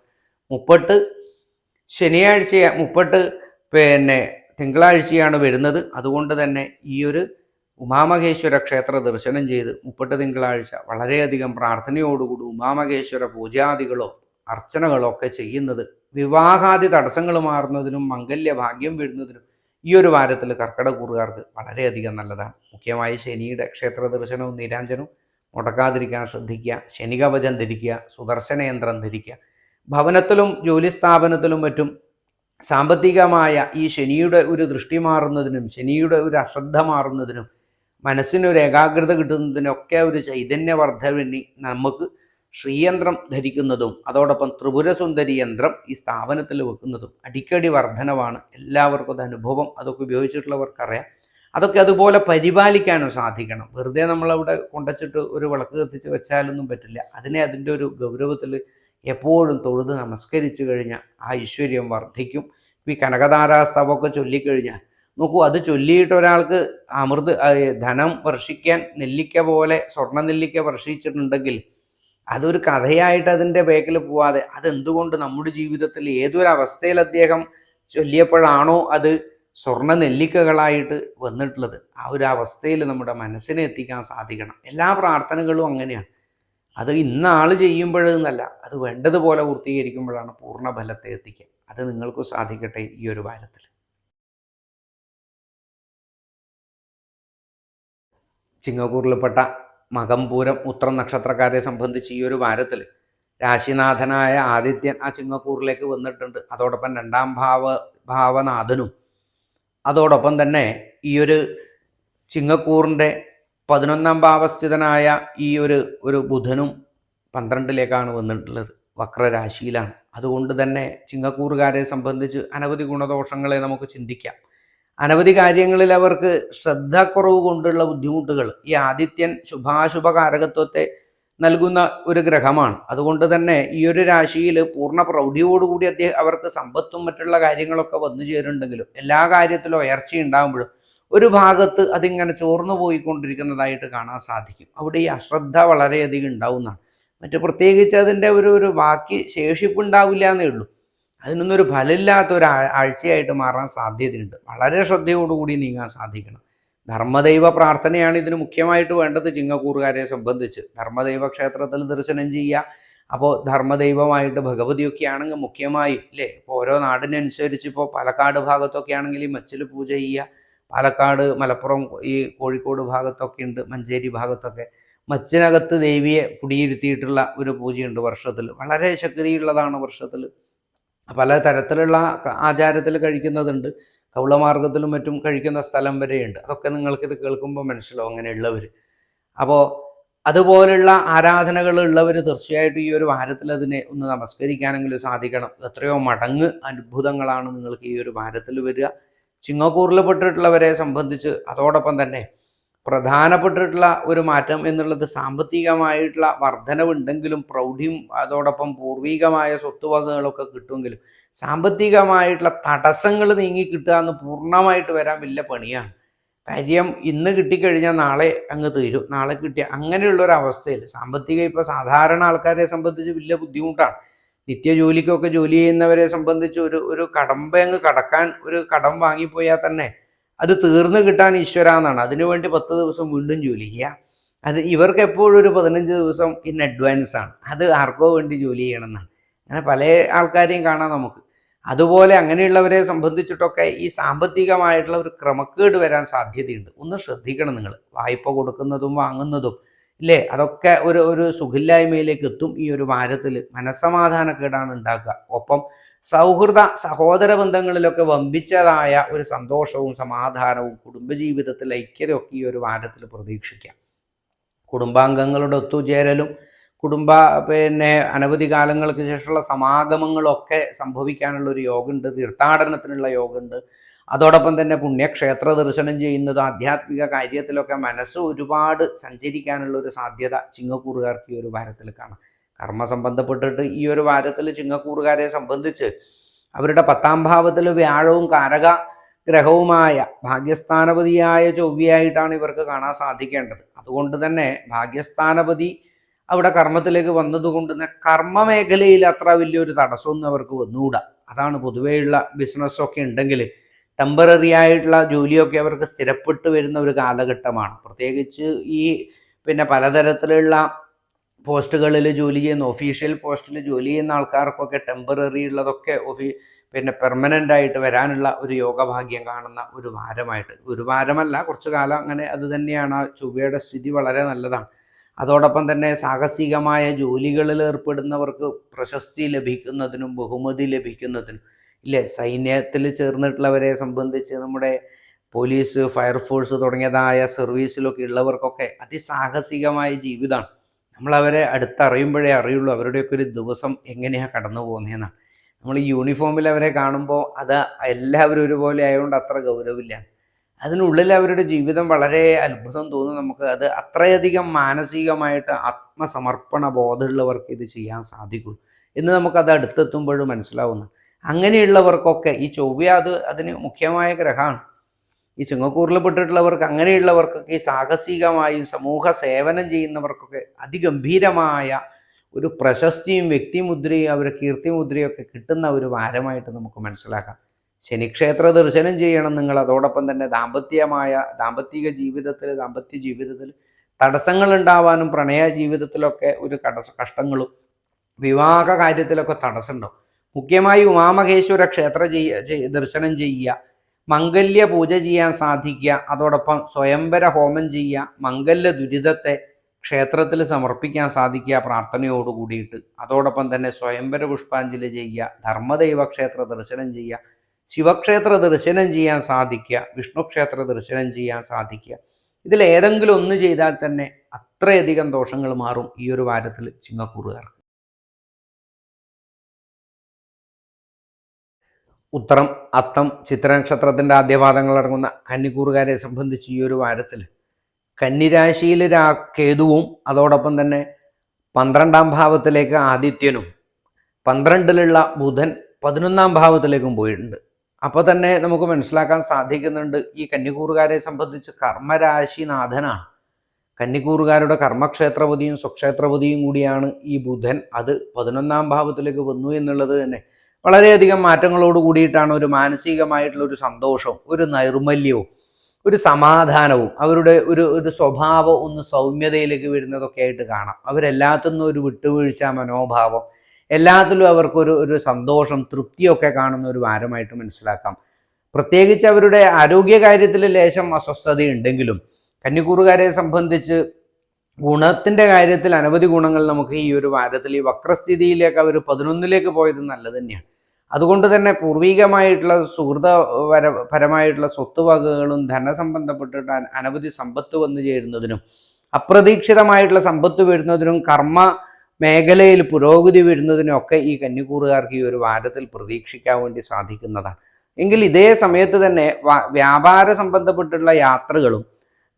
30 ശനിയാഴ്ച 30 തിങ്കളാഴ്ചയാണ് വരുന്നത്. അതുകൊണ്ട് തന്നെ ഈ ഒരു ഉമാമഹേശ്വര ക്ഷേത്ര ദർശനം ചെയ്ത് 30 തിങ്കളാഴ്ച വളരെയധികം പ്രാർത്ഥനയോടുകൂടി ഉമാമഹേശ്വര പൂജാദികളോ അർച്ചനകളോ ഒക്കെ ചെയ്യുന്നത് വിവാഹാദി തടസ്സങ്ങൾ മാറുന്നതിനും മംഗല്യഭാഗ്യം വരുന്നതിനും ഈ ഒരു വാരത്തിൽ കർക്കിടകക്കൂറുകാർക്ക് വളരെയധികം നല്ലതാണ്. മുഖ്യമായി ശനിയുടെ ക്ഷേത്ര ദർശനവും നീരാഞ്ജനവും മുടക്കാതിരിക്കാൻ ശ്രദ്ധിക്കുക. ശനികവചം ധരിക്കുക, സുദർശന യന്ത്രം ധരിക്കുക. ഭവനത്തിലും ജോലി സ്ഥാപനത്തിലും മറ്റും സാമ്പത്തികമായ ഈ ശനിയുടെ ഒരു ദൃഷ്ടി മാറുന്നതിനും ശനിയുടെ ഒരു അശ്രദ്ധ മാറുന്നതിനും മനസ്സിനൊരു ഏകാഗ്രത കിട്ടുന്നതിനൊക്കെ ഒരു ചൈതന്യവർദ്ധവിന് നമുക്ക് ശ്രീയന്ത്രം ധരിക്കുന്നതും അതോടൊപ്പം ത്രിപുരസുന്ദരി യന്ത്രം ഈ സ്ഥാപനത്തിൽ വെക്കുന്നതും അടിക്കടി വർധനവാണ്. എല്ലാവർക്കും അത് അനുഭവം, അതൊക്കെ ഉപയോഗിച്ചിട്ടുള്ളവർക്കറിയാം. അതൊക്കെ അതുപോലെ പരിപാലിക്കാനും സാധിക്കണം. വെറുതെ നമ്മളവിടെ കൊണ്ടുവച്ചിട്ട് ഒരു വിളക്ക് കത്തിച്ച് വെച്ചാലൊന്നും പറ്റില്ല. അതിനെ അതിൻ്റെ ഒരു ഗൗരവത്തിൽ എപ്പോഴും തൊഴുത് നമസ്കരിച്ചു കഴിഞ്ഞാൽ ആ ഐശ്വര്യം വർദ്ധിക്കും. ഈ കനകധാരാസ്തവമൊക്കെ ചൊല്ലിക്കഴിഞ്ഞാൽ നോക്കൂ, അത് ചൊല്ലിയിട്ട് ഒരാൾക്ക് ധനം വർഷിക്കാൻ നെല്ലിക്ക പോലെ സ്വർണ്ണ നെല്ലിക്ക വർഷിച്ചിട്ടുണ്ടെങ്കിൽ അതൊരു കഥയായിട്ട് അതിൻ്റെ ബേക്കിൽ പോവാതെ അതെന്തുകൊണ്ട് നമ്മുടെ ജീവിതത്തിൽ ഏതൊരവസ്ഥയിൽ അദ്ദേഹം ചൊല്ലിയപ്പോഴാണോ അത് സ്വർണ്ണ നെല്ലിക്കകളായിട്ട് വന്നിട്ടുള്ളത്, ആ ഒരു അവസ്ഥയിൽ നമ്മുടെ മനസ്സിനെ എത്തിക്കാൻ സാധിക്കണം. എല്ലാ പ്രാർത്ഥനകളും അങ്ങനെയാണ്. അത് ഇന്ന ആൾ ചെയ്യുമ്പോഴെന്നല്ല, അത് വേണ്ടതുപോലെ പൂർത്തീകരിക്കുമ്പോഴാണ് പൂർണ്ണ ഫലത്തെ എത്തിക്കുക. അത് നിങ്ങൾക്ക് സാധിക്കട്ടെ ഈ ഒരു വാരത്തിൽ. ചിങ്ങക്കൂറിൽപ്പെട്ട മകംപൂരം ഉത്രം നക്ഷത്രക്കാരെ സംബന്ധിച്ച് ഈ ഒരു വാരത്തിൽ രാശിനാഥനായ ആദിത്യൻ ആ ചിങ്ങക്കൂറിലേക്ക് വന്നിട്ടുണ്ട്. അതോടൊപ്പം രണ്ടാം ഭാവനാഥനും അതോടൊപ്പം തന്നെ ഈ ഒരു ചിങ്ങക്കൂറിൻ്റെ 11ാം ഭാവസ്ഥിതനായ ഈ ഒരു ബുധനും 12ലേക്കാണ് വന്നിട്ടുള്ളത്, വക്രരാശിയിലാണ്. അതുകൊണ്ട് തന്നെ ചിങ്ങക്കൂറുകാരെ സംബന്ധിച്ച് അനവധി ഗുണദോഷങ്ങളെ നമുക്ക് ചിന്തിക്കാം. അനവധി കാര്യങ്ങളിൽ അവർക്ക് ശ്രദ്ധക്കുറവ് കൊണ്ടുള്ള ബുദ്ധിമുട്ടുകൾ. ഈ ആദിത്യൻ ശുഭാശുഭ കാരകത്വത്തെ നൽകുന്ന ഒരു ഗ്രഹമാണ്. അതുകൊണ്ട് തന്നെ ഈ ഒരു രാശിയിൽ പൂർണ്ണ പ്രൗഢിയോടുകൂടി അവർക്ക് സമ്പത്തും മറ്റുള്ള കാര്യങ്ങളൊക്കെ വന്നു ചേരുന്നുണ്ടെങ്കിലും എല്ലാ കാര്യത്തിലും ഉയർച്ച ഉണ്ടാകുമ്പോഴും ഒരു ഭാഗത്ത് അതിങ്ങനെ ചോർന്നു പോയിക്കൊണ്ടിരിക്കുന്നതായിട്ട് കാണാൻ സാധിക്കും. അവിടെ ഈ അശ്രദ്ധ വളരെയധികം ഉണ്ടാവുന്നതാണ്. പ്രത്യേകിച്ച് അതിൻ്റെ ഒരു ബാക്കി ശേഷിപ്പുണ്ടാവില്ല എന്നേ ഉള്ളൂ. അതിനൊന്നൊരു ഫലമില്ലാത്ത ഒരു ആഴ്ചയായിട്ട് മാറാൻ സാധ്യതയുണ്ട്. വളരെ ശ്രദ്ധയോടുകൂടി നീങ്ങാൻ സാധിക്കണം. ധർമ്മദൈവ പ്രാർത്ഥനയാണ് ഇതിന് മുഖ്യമായിട്ട് വേണ്ടത്. ചിങ്ങക്കൂറുകാരെ സംബന്ധിച്ച് ധർമ്മദൈവ ക്ഷേത്രത്തിൽ ദർശനം ചെയ്യുക. അപ്പോൾ ധർമ്മദൈവമായിട്ട് ഭഗവതിയൊക്കെ ആണെങ്കിൽ മുഖ്യമായും ഇപ്പോൾ ഓരോ നാടിനനുസരിച്ച് ഇപ്പോൾ പാലക്കാട് ഭാഗത്തൊക്കെ ആണെങ്കിൽ ഈ മച്ചിൽ പൂജ ചെയ്യുക. പാലക്കാട്, മലപ്പുറം, ഈ കോഴിക്കോട് ഭാഗത്തൊക്കെ ഉണ്ട്, മഞ്ചേരി ഭാഗത്തൊക്കെ മച്ചിനകത്ത് ദേവിയെ കുടിയിരുത്തിയിട്ടുള്ള ഒരു പൂജയുണ്ട് വർഷത്തിൽ. വളരെ ശക്തിയുള്ളതാണ്. വർഷത്തിൽ പല തരത്തിലുള്ള ആചാരത്തിൽ കഴിക്കുന്നതുണ്ട്. കൗളമാർഗത്തിലും മറ്റും കഴിക്കുന്ന സ്ഥലം വരെയുണ്ട്. അതൊക്കെ നിങ്ങൾക്കിത് കേൾക്കുമ്പോൾ മനസ്സിലാവും അങ്ങനെയുള്ളവർ. അപ്പോൾ അതുപോലുള്ള ആരാധനകളുള്ളവർ തീർച്ചയായിട്ടും ഈ ഒരു വാരത്തിൽ അതിനെ ഒന്ന് നമസ്കരിക്കാനെങ്കിലും സാധിക്കണം. എത്രയോ മടങ്ങ് അത്ഭുതങ്ങളാണ് നിങ്ങൾക്ക് ഈ ഒരു വാരത്തിൽ വരിക. ചിങ്ങക്കൂറിൽ പെട്ടിട്ടുള്ളവരെ സംബന്ധിച്ച് അതോടൊപ്പം തന്നെ പ്രധാനപ്പെട്ടിട്ടുള്ള ഒരു മാറ്റം എന്നുള്ളത് സാമ്പത്തികമായിട്ടുള്ള വർധനവുണ്ടെങ്കിലും പ്രൗഢിയും അതോടൊപ്പം പൂർവികമായ സ്വത്തുവകകളൊക്കെ കിട്ടുമെങ്കിലും സാമ്പത്തികമായിട്ടുള്ള തടസ്സങ്ങൾ നീങ്ങി കിട്ടുക എന്ന് പൂർണ്ണമായിട്ട് വരാൻ വലിയ പണിയാണ്. കാര്യം ഇന്ന് കിട്ടിക്കഴിഞ്ഞാൽ നാളെ അങ്ങ് തീരും, നാളെ കിട്ടിയ അങ്ങനെയുള്ളൊരവസ്ഥയിൽ സാമ്പത്തികം ഇപ്പോൾ സാധാരണ ആൾക്കാരെ സംബന്ധിച്ച് വലിയ ബുദ്ധിമുട്ടാണ്. നിത്യജോലിക്കൊക്കെ ജോലി ചെയ്യുന്നവരെ സംബന്ധിച്ച് ഒരു കടമ്പ അങ്ങ് കടക്കാൻ, ഒരു കടം വാങ്ങിപ്പോയാൽ തന്നെ അത് തീർന്നു കിട്ടാൻ ഈശ്വര എന്നാണ്. അതിനുവേണ്ടി 10 ദിവസം വീണ്ടും ജോലി ചെയ്യുക. അത് ഇവർക്ക് എപ്പോഴും ഒരു 15 ദിവസം ഇൻ അഡ്വാൻസ് ആണ്. അത് ആർക്കോ വേണ്ടി ജോലി ചെയ്യണം എന്നാണ്. അങ്ങനെ പല ആൾക്കാരെയും കാണാം നമുക്ക്. അതുപോലെ അങ്ങനെയുള്ളവരെ സംബന്ധിച്ചിട്ടൊക്കെ ഈ സാമ്പത്തികമായിട്ടുള്ള ഒരു ക്രമക്കേട് വരാൻ സാധ്യതയുണ്ട്. ഒന്ന് ശ്രദ്ധിക്കണം നിങ്ങൾ. വായ്പ കൊടുക്കുന്നതും വാങ്ങുന്നതും അതൊക്കെ ഒരു സുഖില്ലായ്മയിലേക്ക് എത്തും. ഈ ഒരു വാരത്തിൽ മനസ്സമാധാനക്കേടാണ് ഉണ്ടാക്കുക. ഒപ്പം സൗഹൃദ സഹോദര ബന്ധങ്ങളിലൊക്കെ വമ്പിച്ചതായ ഒരു സന്തോഷവും സമാധാനവും കുടുംബജീവിതത്തിൽ ഐക്യതയൊക്കെ ഈ ഒരു വാരത്തിൽ പ്രതീക്ഷിക്കാം. കുടുംബാംഗങ്ങളുടെ ഒത്തുചേരലും അനവധി കാലങ്ങൾക്ക് ശേഷമുള്ള സമാഗമങ്ങളൊക്കെ സംഭവിക്കാനുള്ള ഒരു യോഗമുണ്ട്. തീർത്ഥാടനത്തിനുള്ള യോഗമുണ്ട്. അതോടൊപ്പം തന്നെ പുണ്യക്ഷേത്ര ദർശനം ചെയ്യുന്നതും ആധ്യാത്മിക കാര്യത്തിലൊക്കെ മനസ്സ് ഒരുപാട് സഞ്ചരിക്കാനുള്ള ഒരു സാധ്യത ചിങ്ങക്കൂറുകാർക്ക് ഈ ഒരു വാരത്തിൽ കാണാം. കർമ്മ സംബന്ധപ്പെട്ടിട്ട് ഈ ഒരു വാരത്തിൽ ചിങ്ങക്കൂറുകാരെ സംബന്ധിച്ച് അവരുടെ 10ാം ഭാവത്തിൽ വ്യാഴവും കാരക ഗ്രഹവുമായ ഭാഗ്യസ്ഥാനപതിയായ ചൊവ്വയായിട്ടാണ് ഇവർക്ക് കാണാൻ സാധിക്കേണ്ടത്. അതുകൊണ്ട് തന്നെ ഭാഗ്യസ്ഥാനപതി അവിടെ കർമ്മത്തിലേക്ക് വന്നതുകൊണ്ട് തന്നെ കർമ്മ മേഖലയിൽ അത്ര വലിയൊരു തടസ്സമൊന്നും അവർക്ക് വന്നുകൂടാ. അതാണ് പൊതുവെയുള്ള ബിസിനസ്സൊക്കെ ഉണ്ടെങ്കിൽ ടെമ്പററി ആയിട്ടുള്ള ജോലിയൊക്കെ അവർക്ക് സ്ഥിരപ്പെട്ട് വരുന്ന ഒരു കാലഘട്ടമാണ്. പ്രത്യേകിച്ച് ഈ പലതരത്തിലുള്ള പോസ്റ്റുകളിൽ ജോലി ചെയ്യുന്ന ഒഫീഷ്യൽ പോസ്റ്റിൽ ജോലി ചെയ്യുന്ന ആൾക്കാർക്കൊക്കെ ടെമ്പററി ഉള്ളതൊക്കെ പെർമനൻ്റ് ആയിട്ട് വരാനുള്ള ഒരു യോഗഭാഗ്യം കാണുന്ന ഒരു വാരമായിട്ട്, ഒരു വാരമല്ല കുറച്ചു കാലം അങ്ങനെ അത് തന്നെയാണ്. ആ ചൊവ്വയുടെ സ്ഥിതി വളരെ നല്ലതാണ്. അതോടൊപ്പം തന്നെ സാഹസികമായ ജോലികളിൽ ഏർപ്പെടുന്നവർക്ക് പ്രശസ്തി ലഭിക്കുന്നതിനും ബഹുമതി ലഭിക്കുന്നതിനും ഇല്ലേ, സൈന്യത്തിൽ ചേർന്നിട്ടുള്ളവരെ സംബന്ധിച്ച് നമ്മുടെ പോലീസ്, ഫയർഫോഴ്സ് തുടങ്ങിയതായ സർവീസിലൊക്കെ ഉള്ളവർക്കൊക്കെ അതിസാഹസികമായ ജീവിതമാണ്. നമ്മളവരെ അടുത്തറിയുമ്പോഴേ അറിയുള്ളൂ അവരുടെയൊക്കെ ഒരു ദിവസം എങ്ങനെയാണ് കടന്നു പോകുന്നതെന്നാണ്. നമ്മൾ ഈ യൂണിഫോമിൽ അവരെ കാണുമ്പോൾ അത് എല്ലാവരും ഒരുപോലെ ആയതുകൊണ്ട് അത്ര ഗൗരവമില്ല. അതിനുള്ളിൽ അവരുടെ ജീവിതം വളരെ അത്ഭുതം തോന്നും നമുക്ക്. അത് അത്രയധികം മാനസികമായിട്ട് ആത്മസമർപ്പണ ബോധമുള്ളവർക്ക് ഇത് ചെയ്യാൻ സാധിക്കും എന്ന് നമുക്കത് അടുത്തെത്തുമ്പോഴും മനസ്സിലാവുന്നു. അങ്ങനെയുള്ളവർക്കൊക്കെ ഈ ചൊവ്വ അതിന് മുഖ്യമായ ഗ്രഹമാണ്. ഈ ചിങ്ങക്കൂറിൽ പെട്ടിട്ടുള്ളവർക്ക്, അങ്ങനെയുള്ളവർക്കൊക്കെ ഈ സാഹസികമായും സമൂഹ സേവനം ചെയ്യുന്നവർക്കൊക്കെ അതിഗംഭീരമായ ഒരു പ്രശസ്തിയും വ്യക്തിമുദ്രയും അവരുടെ കീർത്തിമുദ്രയും ഒക്കെ കിട്ടുന്ന ഒരു വാരമായിട്ട് നമുക്ക് മനസ്സിലാക്കാം. ശനിക്ഷേത്ര ദർശനം ചെയ്യണം നിങ്ങൾ. അതോടൊപ്പം തന്നെ ദാമ്പത്യ ജീവിതത്തിൽ തടസ്സങ്ങൾ ഉണ്ടാവാനും പ്രണയ ജീവിതത്തിലൊക്കെ ഒരു കഷ്ടങ്ങളും വിവാഹ കാര്യത്തിലൊക്കെ തടസ്സമുണ്ടാവും. മുഖ്യമായി ഉമാമഹേശ്വര ക്ഷേത്ര ദർശനം ചെയ്യുക, മംഗല്യ പൂജ ചെയ്യാൻ സാധിക്കുക, അതോടൊപ്പം സ്വയംവര ഹോമം ചെയ്യുക, മംഗല്യ ദുരിതത്തെ ക്ഷേത്രത്തിൽ സമർപ്പിക്കാൻ സാധിക്കുക പ്രാർത്ഥനയോട് കൂടിയിട്ട്. അതോടൊപ്പം തന്നെ സ്വയംവര പുഷ്പാഞ്ജലി ചെയ്യുക, ധർമ്മദൈവ ക്ഷേത്ര ദർശനം ചെയ്യുക, ശിവക്ഷേത്ര ദർശനം ചെയ്യാൻ സാധിക്കുക, വിഷ്ണു ക്ഷേത്ര ദർശനം ചെയ്യാൻ സാധിക്കുക. ഇതിലേതെങ്കിലും ഒന്ന് ചെയ്താൽ തന്നെ അത്രയധികം ദോഷങ്ങൾ മാറും ഈ ഒരു വാരത്തിൽ ചിങ്ങക്കൂറുകാർക്ക്. ഉത്തരം, അത്തം, ചിത്ര നക്ഷത്രത്തിൻ്റെ ആദ്യപാദങ്ങൾ അടങ്ങുന്ന കന്നിക്കൂറുകാരെ സംബന്ധിച്ച് ഈ ഒരു വാരത്തിൽ കന്നിരാശിയിൽ കേതുവും അതോടൊപ്പം തന്നെ 12ാം ഭാവത്തിലേക്ക് ആദിത്യനും 12ലുള്ള ബുധൻ 11ാം ഭാവത്തിലേക്കും പോയിട്ടുണ്ട്. അപ്പോൾ തന്നെ നമുക്ക് മനസ്സിലാക്കാൻ സാധിക്കുന്നുണ്ട് ഈ കന്നിക്കൂറുകാരെ സംബന്ധിച്ച് കർമ്മരാശിനാഥനാണ്. കന്നിക്കൂറുകാരുടെ കർമ്മക്ഷേത്രപതിയും സ്വക്ഷേത്രപതിയും കൂടിയാണ് ഈ ബുധൻ. അത് 11ാം ഭാവത്തിലേക്ക് വന്നു എന്നുള്ളത് തന്നെ വളരെയധികം മാറ്റങ്ങളോട് കൂടിയിട്ടാണ് ഒരു മാനസികമായിട്ടുള്ള ഒരു സന്തോഷവും ഒരു നൈർമല്യവും ഒരു സമാധാനവും അവരുടെ ഒരു സ്വഭാവം ഒന്ന് സൗമ്യതയിലേക്ക് വരുന്നതൊക്കെ ആയിട്ട് കാണാം. അവരെല്ലാത്തിനും ഒരു വിട്ടുവീഴ്ച മനോഭാവം, എല്ലാത്തിലും അവർക്കൊരു സന്തോഷം, തൃപ്തിയൊക്കെ കാണുന്ന ഒരു വാരമായിട്ട് മനസ്സിലാക്കാം. പ്രത്യേകിച്ച് അവരുടെ ആരോഗ്യകാര്യത്തിൽ ലേശം അസ്വസ്ഥതയുണ്ടെങ്കിലും കന്നിക്കൂറുകാരെ സംബന്ധിച്ച് ഗുണത്തിൻ്റെ കാര്യത്തിൽ അനവധി ഗുണങ്ങൾ നമുക്ക് ഈ ഒരു വാരത്തിൽ, ഈ വക്രസ്ഥിതിയിലേക്ക് അവർ 11ലേക്ക് പോയത് നല്ലത് തന്നെയാണ്. അതുകൊണ്ട് തന്നെ പൂർവികമായിട്ടുള്ള സുഹൃതപരമായിട്ടുള്ള സ്വത്തുവകകളും ധനസംബന്ധപ്പെട്ടിട്ട് അനവധി സമ്പത്ത് വന്നു ചേരുന്നതിനും അപ്രതീക്ഷിതമായിട്ടുള്ള സമ്പത്ത് വരുന്നതിനും കർമ്മ മേഖലയിൽ പുരോഗതി വരുന്നതിനും ഒക്കെ ഈ കന്നിക്കൂറുകാർക്ക് ഈ ഒരു വാരത്തിൽ പ്രതീക്ഷിക്കാൻ വേണ്ടി സാധിക്കുന്നതാണ്. എങ്കിൽ ഇതേ സമയത്ത് തന്നെ വ്യാപാര സംബന്ധപ്പെട്ടുള്ള യാത്രകളും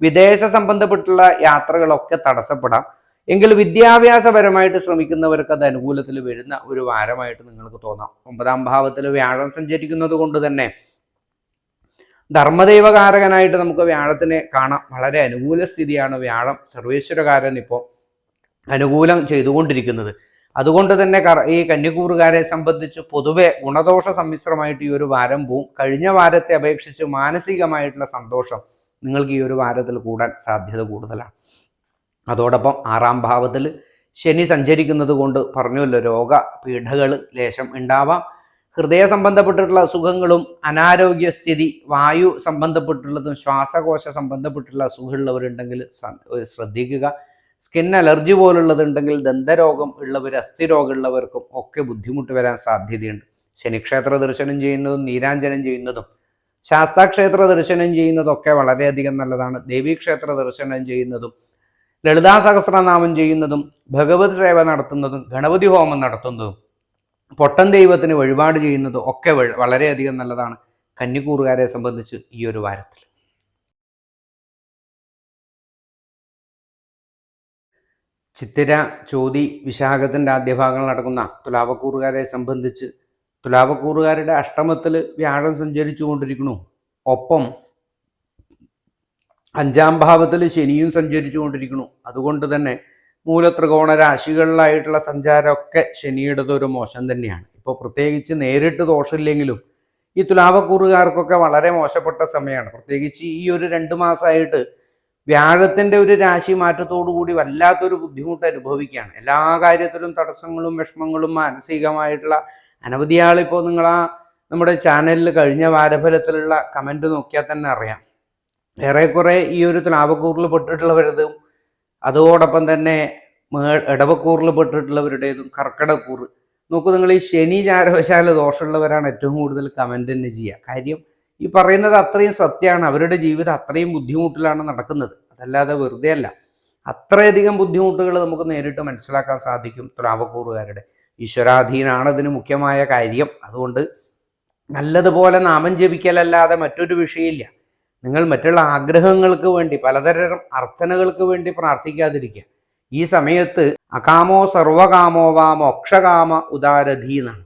വിദേശ സംബന്ധപ്പെട്ടുള്ള യാത്രകളൊക്കെ തടസ്സപ്പെടാം. എങ്കിൽ വിദ്യാഭ്യാസപരമായിട്ട് ശ്രമിക്കുന്നവർക്ക് അത് അനുകൂലത്തിൽ വരുന്ന ഒരു വാരമായിട്ട് നിങ്ങൾക്ക് തോന്നാം. 9ാം ഭാവത്തിൽ വ്യാഴം സഞ്ചരിക്കുന്നത് കൊണ്ട് തന്നെ ധർമ്മദൈവകാരകനായിട്ട് നമുക്ക് വ്യാഴത്തിനെ കാണാം. വളരെ അനുകൂല സ്ഥിതിയാണ് വ്യാഴം സർവേശ്വരകാരൻ ഇപ്പോൾ അനുകൂലം ചെയ്തുകൊണ്ടിരിക്കുന്നത്. അതുകൊണ്ട് തന്നെ ഈ കന്നിക്കൂറുകാരെ സംബന്ധിച്ച് പൊതുവെ ഗുണദോഷ സമ്മിശ്രമായിട്ട് ഈ ഒരു വാരം പോവും. കഴിഞ്ഞ വാരത്തെ അപേക്ഷിച്ച് മാനസികമായിട്ടുള്ള സന്തോഷം നിങ്ങൾക്ക് ഈ ഒരു വാരത്തിൽ കൂടാൻ സാധ്യത കൂടുതലാണ്. അതോടൊപ്പം 6ാം ഭാവത്തിൽ ശനി സഞ്ചരിക്കുന്നത് കൊണ്ട് പറഞ്ഞല്ലോ, രോഗപീഠകൾ ലേശം ഉണ്ടാവാം. ഹൃദയ സംബന്ധപ്പെട്ടിട്ടുള്ള അസുഖങ്ങളും അനാരോഗ്യസ്ഥിതി, വായു സംബന്ധപ്പെട്ടുള്ളതും ശ്വാസകോശ സംബന്ധപ്പെട്ടുള്ള അസുഖമുള്ളവരുണ്ടെങ്കിൽ ശ്രദ്ധിക്കുക. സ്കിൻ അലർജി പോലുള്ളതുണ്ടെങ്കിൽ, ദന്തരോഗം ഉള്ളവർ, അസ്ഥിരോഗമുള്ളവർക്കും ഒക്കെ ബുദ്ധിമുട്ട് വരാൻ സാധ്യതയുണ്ട്. ശനിക്ഷേത്ര ദർശനം ചെയ്യുന്നതും നീരാഞ്ജനം ചെയ്യുന്നതും ശാസ്താക്ഷേത്ര ദർശനം ചെയ്യുന്നതൊക്കെ വളരെയധികം നല്ലതാണ്. ദേവീക്ഷേത്ര ദർശനം ചെയ്യുന്നതും ലളിതാ സഹസ്രനാമം ചെയ്യുന്നതും ഭഗവത് സേവ നടത്തുന്നതും ഗണപതി ഹോമം നടത്തുന്നതും പൊട്ടൻ ദൈവത്തിന് വഴിപാട് ചെയ്യുന്നതും ഒക്കെ വളരെയധികം നല്ലതാണ്. കന്നിക്കൂറുകാരെ സംബന്ധിച്ച് ഈ ഒരു വാരത്തിൽ. ചിത്തിര, ചോതി, വിശാഖത്തിൻ്റെ ആദ്യ ഭാഗങ്ങൾ നടക്കുന്ന തുലാവക്കൂറുകാരെ സംബന്ധിച്ച് തുലാവക്കൂറുകാരുടെ അഷ്ടമത്തിൽ വ്യാഴം സഞ്ചരിച്ചു കൊണ്ടിരിക്കുന്നു. ഒപ്പം 5-ാം ഭാവത്തിൽ ശനിയും സഞ്ചരിച്ചു കൊണ്ടിരിക്കുന്നു. അതുകൊണ്ട് തന്നെ മൂലത്രികോണ രാശികളിലായിട്ടുള്ള സഞ്ചാരമൊക്കെ ശനിയുടേതൊരു മോശം തന്നെയാണ്. ഇപ്പോൾ പ്രത്യേകിച്ച് നേരിട്ട് ദോഷമില്ലെങ്കിലും ഈ തുലാവക്കൂറുകാർക്കൊക്കെ വളരെ മോശപ്പെട്ട സമയമാണ്. പ്രത്യേകിച്ച് ഈ ഒരു 2 മാസമായിട്ട് വ്യാഴത്തിൻ്റെ ഒരു രാശി മാറ്റത്തോടു കൂടി വല്ലാത്തൊരു ബുദ്ധിമുട്ട് അനുഭവിക്കുകയാണ്. എല്ലാ കാര്യത്തിലും തടസ്സങ്ങളും വിഷമങ്ങളും മാനസികമായിട്ടുള്ള അനവധി ആളിപ്പോൾ നമ്മുടെ ചാനലിൽ കഴിഞ്ഞ വാരഫലത്തിലുള്ള കമൻറ്റ് നോക്കിയാൽ തന്നെ അറിയാം. ഏറെക്കുറെ ഈ ഒരു തുലാവക്കൂറിൽ പെട്ടിട്ടുള്ളവരതും അതോടൊപ്പം തന്നെ ഇടവക്കൂറിൽ പെട്ടിട്ടുള്ളവരുടേതും കർക്കിടക്കൂറ് നോക്കൂ. നിങ്ങൾ ഈ ശനി ചാരവശാൽ ദോഷമുള്ളവരാണ് ഏറ്റവും കൂടുതൽ കമൻറ്റ് തന്നെ ചെയ്യുക. കാര്യം ഈ പറയുന്നത് അത്രയും സത്യമാണ്. അവരുടെ ജീവിതം അത്രയും ബുദ്ധിമുട്ടിലാണ് നടക്കുന്നത്, അതല്ലാതെ വെറുതെ അല്ല. അത്രയധികം ബുദ്ധിമുട്ടുകൾ നമുക്ക് നേരിട്ട് മനസ്സിലാക്കാൻ സാധിക്കും തുലാവക്കൂറുകാരുടെ. ഈശ്വരാധീനാണ് അതിന് മുഖ്യമായ കാര്യം. അതുകൊണ്ട് നല്ലതുപോലെ നാമം ജപിക്കലല്ലാതെ മറ്റൊരു വിഷയമില്ല. നിങ്ങൾ മറ്റുള്ള ആഗ്രഹങ്ങൾക്ക് വേണ്ടി പലതരം അർച്ചനകൾക്ക് വേണ്ടി പ്രാർത്ഥിക്കാതിരിക്കുക. ഈ സമയത്ത് അകാമോ സർവകാമോ വാ മോക്ഷകാമ ഉദാരധി എന്നാണ്.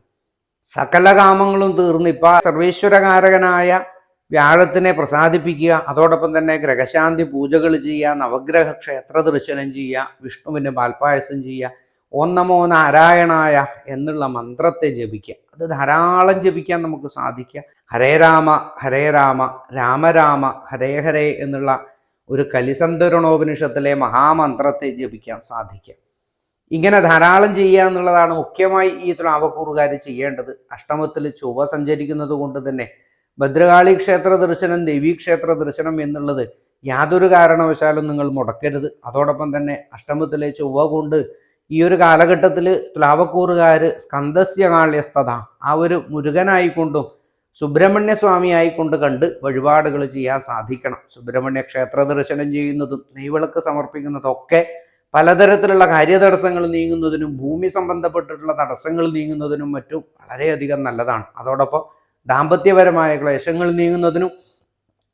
സകല കാമങ്ങളും തീർന്ന് ഇപ്പം സർവേശ്വരകാരകനായ വ്യാഴത്തിനെ പ്രസാദിപ്പിക്കുക. അതോടൊപ്പം തന്നെ ഗ്രഹശാന്തി പൂജകൾ ചെയ്യുക, നവഗ്രഹ ക്ഷേത്ര ദർശനം ചെയ്യുക, വിഷ്ണുവിന് പാൽപ്പായസം ചെയ്യുക, ഓം നമോ നാരായണായ എന്നുള്ള മന്ത്രത്തെ ജപിക്കുക. അത് ധാരാളം ജപിക്കാൻ നമുക്ക് സാധിക്കുക. ഹരേ രാമ ഹരേ രാമ രാമ രാമ ഹരേ ഹരേ എന്നുള്ള ഒരു കലിസന്ധരണോപനിഷത്തിലെ മഹാമന്ത്രത്തെ ജപിക്കാൻ സാധിക്കുക. ഇങ്ങനെ ധാരാളം ചെയ്യുക എന്നുള്ളതാണ് മുഖ്യമായി ഈ തുലാവക്കൂറുകാർ ചെയ്യേണ്ടത്. അഷ്ടമത്തിൽ ചൊവ്വ സഞ്ചരിക്കുന്നത് കൊണ്ട് തന്നെ ഭദ്രകാളി ക്ഷേത്ര ദർശനം, ദേവീക്ഷേത്ര ദർശനം എന്നുള്ളത് യാതൊരു കാരണവശാലും നിങ്ങൾ മുടക്കരുത്. അതോടൊപ്പം തന്നെ അഷ്ടമത്തിലെ ചൊവ്വ കൊണ്ട് ഈ ഒരു കാലഘട്ടത്തിൽ തുലാവക്കൂറുകാർ സ്കന്ദസ്യ കാള്യസ്തത, ആ ഒരു മുരുകനായിക്കൊണ്ടും സുബ്രഹ്മണ്യ സ്വാമി ആയിക്കൊണ്ട് കണ്ട് വഴിപാടുകൾ ചെയ്യാൻ സാധിക്കണം. സുബ്രഹ്മണ്യ ക്ഷേത്ര ദർശനം ചെയ്യുന്നതും നെയ്വിളക്ക് സമർപ്പിക്കുന്നതൊക്കെ പലതരത്തിലുള്ള കാര്യതടസ്സങ്ങൾ നീങ്ങുന്നതിനും ഭൂമി സംബന്ധപ്പെട്ടിട്ടുള്ള തടസ്സങ്ങൾ നീങ്ങുന്നതിനും മറ്റും വളരെയധികം നല്ലതാണ്. അതോടൊപ്പം ദാമ്പത്യപരമായ ക്ലേശങ്ങൾ നീങ്ങുന്നതിനും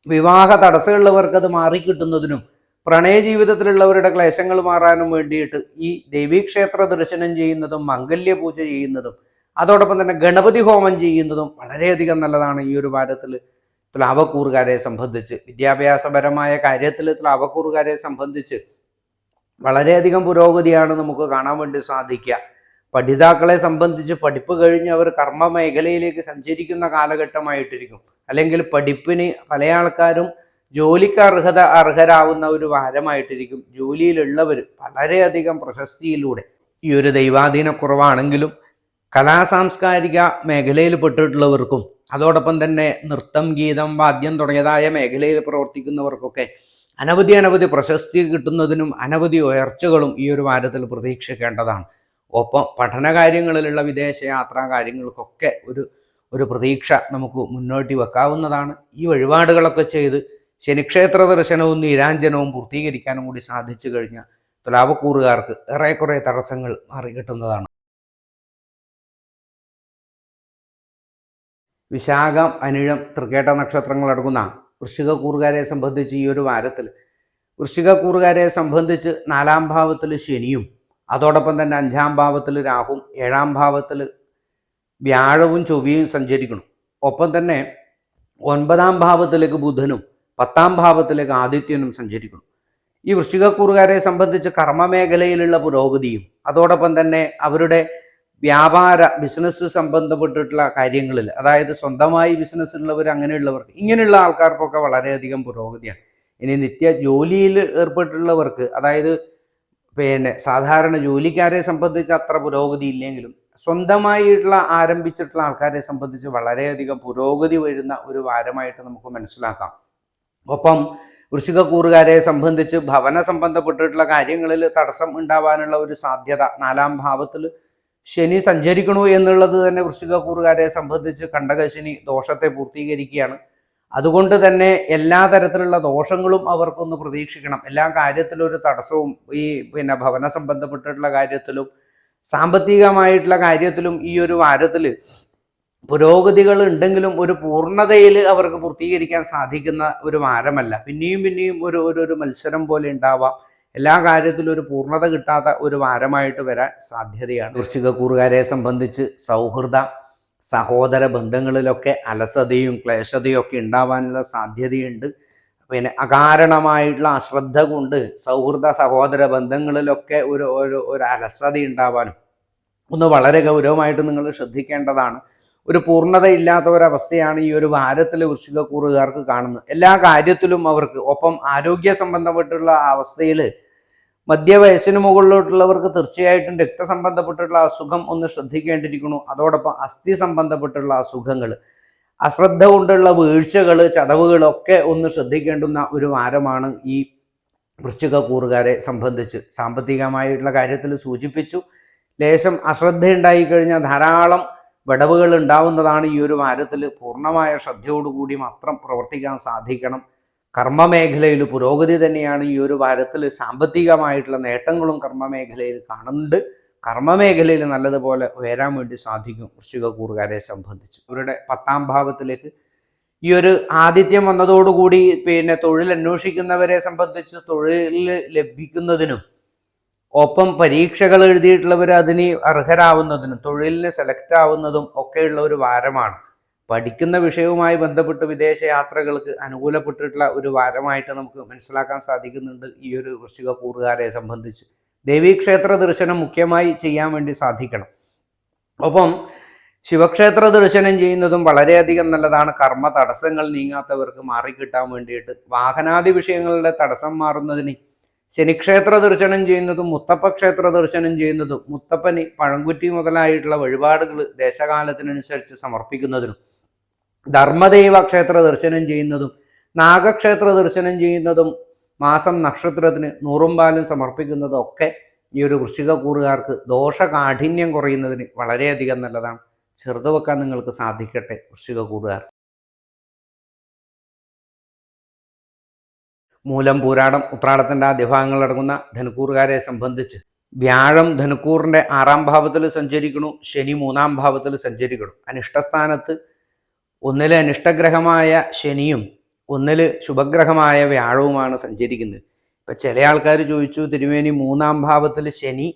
വിവാഹ തടസ്സമുള്ളവർക്ക് അത് മാറിക്കിട്ടുന്നതിനും പ്രണയ ജീവിതത്തിലുള്ളവരുടെ ക്ലേശങ്ങൾ മാറാനും വേണ്ടിയിട്ട് ഈ ദേവീക്ഷേത്ര ദർശനം ചെയ്യുന്നതും മംഗല്യ പൂജ ചെയ്യുന്നതും അതോടൊപ്പം തന്നെ ഗണപതി ഹോമം ചെയ്യുന്നതും വളരെയധികം നല്ലതാണ്. ഈ ഒരു വാരത്തിൽ തുലാവക്കൂറുകാരെ സംബന്ധിച്ച് വിദ്യാഭ്യാസപരമായ കാര്യത്തിൽ തുലാവക്കൂറുകാരെ സംബന്ധിച്ച് വളരെയധികം പുരോഗതിയാണ് നമുക്ക് കാണാൻ വേണ്ടി സാധിക്കുക. പഠിതാക്കളെ സംബന്ധിച്ച് പഠിപ്പ് കഴിഞ്ഞ് അവർ കർമ്മ മേഖലയിലേക്ക് സഞ്ചരിക്കുന്ന കാലഘട്ടമായിട്ടിരിക്കും. അല്ലെങ്കിൽ പഠിപ്പിന് പല ആൾക്കാരും ജോലിക്ക് അർഹരാവുന്ന ഒരു വാരമായിട്ടിരിക്കും. ജോലിയിലുള്ളവർ വളരെയധികം പ്രശസ്തിയിലൂടെ ഈ ഒരു ദൈവാധീനക്കുറവാണെങ്കിലും കലാസാംസ്കാരിക മേഖലയിൽ പെട്ടിട്ടുള്ളവർക്കും അതോടൊപ്പം തന്നെ നൃത്തം, ഗീതം, വാദ്യം തുടങ്ങിയതായ മേഖലയിൽ പ്രവർത്തിക്കുന്നവർക്കൊക്കെ അനവധി പ്രശസ്തി കിട്ടുന്നതിനും അനവധി ഉയർച്ചകളും ഈ ഒരു വാരത്തിൽ പ്രതീക്ഷിക്കേണ്ടതാണ്. ഒപ്പം പഠനകാര്യങ്ങളിലുള്ള വിദേശ യാത്രാ കാര്യങ്ങൾക്കൊക്കെ ഒരു പ്രതീക്ഷ നമുക്ക് മുന്നോട്ട് വെക്കാവുന്നതാണ്. ഈ വഴിപാടുകളൊക്കെ ചെയ്ത് ശനിക്ഷേത്ര ദർശനവും നീരാഞ്ജനവും പൂർത്തീകരിക്കാനും കൂടി സാധിച്ചു കഴിഞ്ഞാൽ തുലാവക്കൂറുകാർക്ക് ഏറെക്കുറെ തടസ്സങ്ങൾ മറികിട്ടുന്നതാണ്. വിശാഖം, അനിഴം, തൃക്കേട്ട നക്ഷത്രങ്ങൾ അടങ്ങുന്ന വൃശ്ചികക്കൂറുകാരെ സംബന്ധിച്ച് ഈ ഒരു വാരത്തിൽ വൃശ്ചികക്കൂറുകാരെ സംബന്ധിച്ച് 4-ാം ഭാവത്തിൽ ശനിയും അതോടൊപ്പം തന്നെ 5-ാം ഭാവത്തിൽ രാഹുവും 7-ാം ഭാവത്തിൽ വ്യാഴവും ചൊവ്വയും സഞ്ചരിക്കണം. ഒപ്പം തന്നെ 9-ാം ഭാവത്തിലേക്ക് ബുധനും 10-ാം ഭാവത്തിലേക്ക് ആദിത്യനും സഞ്ചരിക്കണം. ഈ വൃശ്ചികക്കൂറുകാരെ സംബന്ധിച്ച് കർമ്മമേഖലയിലുള്ള പുരോഗതിയും അതോടൊപ്പം തന്നെ അവരുടെ വ്യാപാര ബിസിനസ് സംബന്ധപ്പെട്ടിട്ടുള്ള കാര്യങ്ങളിൽ, അതായത് സ്വന്തമായി ബിസിനസ് ഉള്ളവർ അങ്ങനെയുള്ളവർക്ക് ഇങ്ങനെയുള്ള ആൾക്കാർക്കൊക്കെ വളരെയധികം പുരോഗതിയാണ്. ഇനി നിത്യ ജോലിയിൽ ഏർപ്പെട്ടിട്ടുള്ളവർക്ക്, അതായത് സാധാരണ ജോലിക്കാരെ സംബന്ധിച്ച് അത്ര പുരോഗതി ഇല്ലെങ്കിലും സ്വന്തമായിട്ടുള്ള ആരംഭിച്ചിട്ടുള്ള ആൾക്കാരെ സംബന്ധിച്ച് വളരെയധികം പുരോഗതി വരുന്ന ഒരു വാരമായിട്ട് നമുക്ക് മനസ്സിലാക്കാം. ഒപ്പം വൃശ്ചികക്കൂറുകാരെ സംബന്ധിച്ച് ഭവന സംബന്ധപ്പെട്ടിട്ടുള്ള കാര്യങ്ങളിൽ തടസ്സം ഉണ്ടാവാനുള്ള ഒരു സാധ്യത 4-ാം ഭാവത്തിൽ ശനി സഞ്ചരിക്കണു എന്നുള്ളത് തന്നെ വൃശ്ചികക്കൂറുകാരെ സംബന്ധിച്ച് കണ്ടകശനി ദോഷത്തെ പൂർത്തീകരിക്കുകയാണ്. അതുകൊണ്ട് തന്നെ എല്ലാ തരത്തിലുള്ള ദോഷങ്ങളും അവർക്കൊന്ന് പ്രതീക്ഷിക്കണം. എല്ലാ കാര്യത്തിലും ഒരു തടസ്സവും ഈ ഭവന സംബന്ധപ്പെട്ടിട്ടുള്ള കാര്യത്തിലും സാമ്പത്തികമായിട്ടുള്ള കാര്യത്തിലും ഈ ഒരു വാരത്തിൽ പുരോഗതികൾ ഉണ്ടെങ്കിലും ഒരു പൂർണ്ണതയിൽ അവർക്ക് പൂർത്തീകരിക്കാൻ സാധിക്കുന്ന ഒരു വാരമല്ല. പിന്നെയും പിന്നെയും ഒരു മത്സരം പോലെ ഉണ്ടാവാം. എല്ലാ കാര്യത്തിലും ഒരു പൂർണ്ണത കിട്ടാത്ത ഒരു വാരമായിട്ട് വരാൻ സാധ്യതയാണ്. വൃശ്ചികക്കൂറുകാരെ സംബന്ധിച്ച് സൗഹൃദ സഹോദര ബന്ധങ്ങളിലൊക്കെ അലസതയും ക്ലേശതയും ഒക്കെ ഉണ്ടാവാനുള്ള സാധ്യതയുണ്ട്. പിന്നെ അകാരണമായിട്ടുള്ള അശ്രദ്ധ കൊണ്ട് സൗഹൃദ സഹോദര ബന്ധങ്ങളിലൊക്കെ ഒരു അലസത ഉണ്ടാവാനും ഒന്ന് വളരെ ഗൗരവമായിട്ട് നിങ്ങൾ ശ്രദ്ധിക്കേണ്ടതാണ്. ഒരു പൂർണ്ണതയില്ലാത്ത ഒരവസ്ഥയാണ് ഈ ഒരു വാരത്തിൽ വൃശ്ചികക്കൂറുകാർക്ക് കാണുന്നത്. എല്ലാ കാര്യത്തിലും അവർക്ക് ഒപ്പം ആരോഗ്യ സംബന്ധപ്പെട്ടുള്ള അവസ്ഥയിൽ മധ്യവയസ്സിന് മുകളിലോട്ടുള്ളവർക്ക് തീർച്ചയായിട്ടും രക്തസംബന്ധപ്പെട്ടുള്ള അസുഖം ഒന്ന് ശ്രദ്ധിക്കേണ്ടിയിരിക്കുന്നു. അതോടൊപ്പം അസ്ഥി സംബന്ധപ്പെട്ടുള്ള അസുഖങ്ങൾ, അശ്രദ്ധ കൊണ്ടുള്ള വീഴ്ചകൾ, ചതവുകളൊക്കെ ഒന്ന് ശ്രദ്ധിക്കേണ്ടുന്ന ഒരു വാരമാണ് ഈ വൃശ്ചികക്കൂറുകാരെ സംബന്ധിച്ച്. സാമ്പത്തികമായിട്ടുള്ള കാര്യത്തിൽ സൂചിപ്പിച്ചു. ലേശം അശ്രദ്ധയുണ്ടായി കഴിഞ്ഞാൽ ധാരാളം വിടവുകൾ ഉണ്ടാവുന്നതാണ്. ഈ ഒരു വാരത്തിൽ പൂർണ്ണമായ ശ്രദ്ധയോടുകൂടി മാത്രം പ്രവർത്തിക്കാൻ സാധിക്കണം. കർമ്മമേഖലയിൽ പുരോഗതി തന്നെയാണ് ഈ ഒരു വാരത്തിൽ. സാമ്പത്തികമായിട്ടുള്ള നേട്ടങ്ങളും കർമ്മമേഖലയിൽ കാണുന്നുണ്ട്. കർമ്മമേഖലയിൽ നല്ലതുപോലെ ഉയരാൻ വേണ്ടി സാധിക്കും വൃശ്ചികക്കൂറുകാരെ സംബന്ധിച്ച്. അവരുടെ 10ാം ഭാവത്തിലേക്ക് ഈ ഒരു ആദിത്യം വന്നതോടുകൂടി തൊഴിൽ അന്വേഷിക്കുന്നവരെ സംബന്ധിച്ച് തൊഴിൽ ലഭിക്കുന്നതിനും ഒപ്പം പരീക്ഷകൾ എഴുതിയിട്ടുള്ളവർ അതിന് അർഹരാവുന്നതിനും തൊഴിലിന് സെലക്ട് ആവുന്നതും ഒക്കെയുള്ള ഒരു വാരമാണ്. പഠിക്കുന്ന വിഷയവുമായി ബന്ധപ്പെട്ട് വിദേശ യാത്രകൾക്ക് അനുകൂലപ്പെട്ടിട്ടുള്ള ഒരു വാരമായിട്ട് നമുക്ക് മനസ്സിലാക്കാൻ സാധിക്കുന്നുണ്ട് ഈ ഒരു വൃശ്ചികക്കൂറുകാരെ സംബന്ധിച്ച്. ദേവീക്ഷേത്ര ദർശനം മുഖ്യമായി ചെയ്യാൻ വേണ്ടി സാധിക്കണം. ഒപ്പം ശിവക്ഷേത്ര ദർശനം ചെയ്യുന്നതും വളരെയധികം നല്ലതാണ്. കർമ്മ തടസ്സങ്ങൾ നീങ്ങാത്തവർക്ക് മാറിക്കിട്ടാൻ വേണ്ടിയിട്ട്. വാഹനാദി വിഷയങ്ങളുടെ തടസ്സം മാറുന്നതിന് ശനിക്ഷേത്ര ദർശനം ചെയ്യുന്നതും മുത്തപ്പ ക്ഷേത്ര ദർശനം ചെയ്യുന്നതും മുത്തപ്പന് പഴംകുറ്റി മുതലായിട്ടുള്ള വഴിപാടുകൾ ദേശകാലത്തിനനുസരിച്ച് സമർപ്പിക്കുന്നതിനും ധർമ്മദൈവ ക്ഷേത്ര ദർശനം ചെയ്യുന്നതും നാഗക്ഷേത്ര ദർശനം ചെയ്യുന്നതും മാസം നക്ഷത്രത്തിന് 100 പാലും സമർപ്പിക്കുന്നതും ഒക്കെ ഈ ഒരു വൃശ്ചികക്കൂറുകാർക്ക് ദോഷകാഠിന്യം കുറയുന്നതിന് വളരെയധികം നല്ലതാണ്. ചെറുതു വെക്കാൻ നിങ്ങൾക്ക് സാധിക്കട്ടെ വൃശ്ചികക്കൂറുകാർ. മൂലം, പൂരാടം, ഉത്രാടത്തിൻ്റെ ആദ്യഭാഗങ്ങളടങ്ങുന്ന ധനുക്കൂറുകാരെ സംബന്ധിച്ച് വ്യാഴം ധനുക്കൂറിൻ്റെ 6ാം ഭാവത്തിൽ സഞ്ചരിക്കണു. ശനി 3ാം ഭാവത്തിൽ സഞ്ചരിക്കണം. അനിഷ്ടസ്ഥാനത്ത് ഒന്നിൽ അനിഷ്ടഗ്രഹമായ ശനിയും ഒന്നിൽ ശുഭഗ്രഹമായ വ്യാഴവുമാണ് സഞ്ചരിക്കുന്നത്. ഇപ്പം ചില ആൾക്കാർ ചോദിച്ചു, തിരുമേനി 3ാം ഭാവത്തിൽ ശനി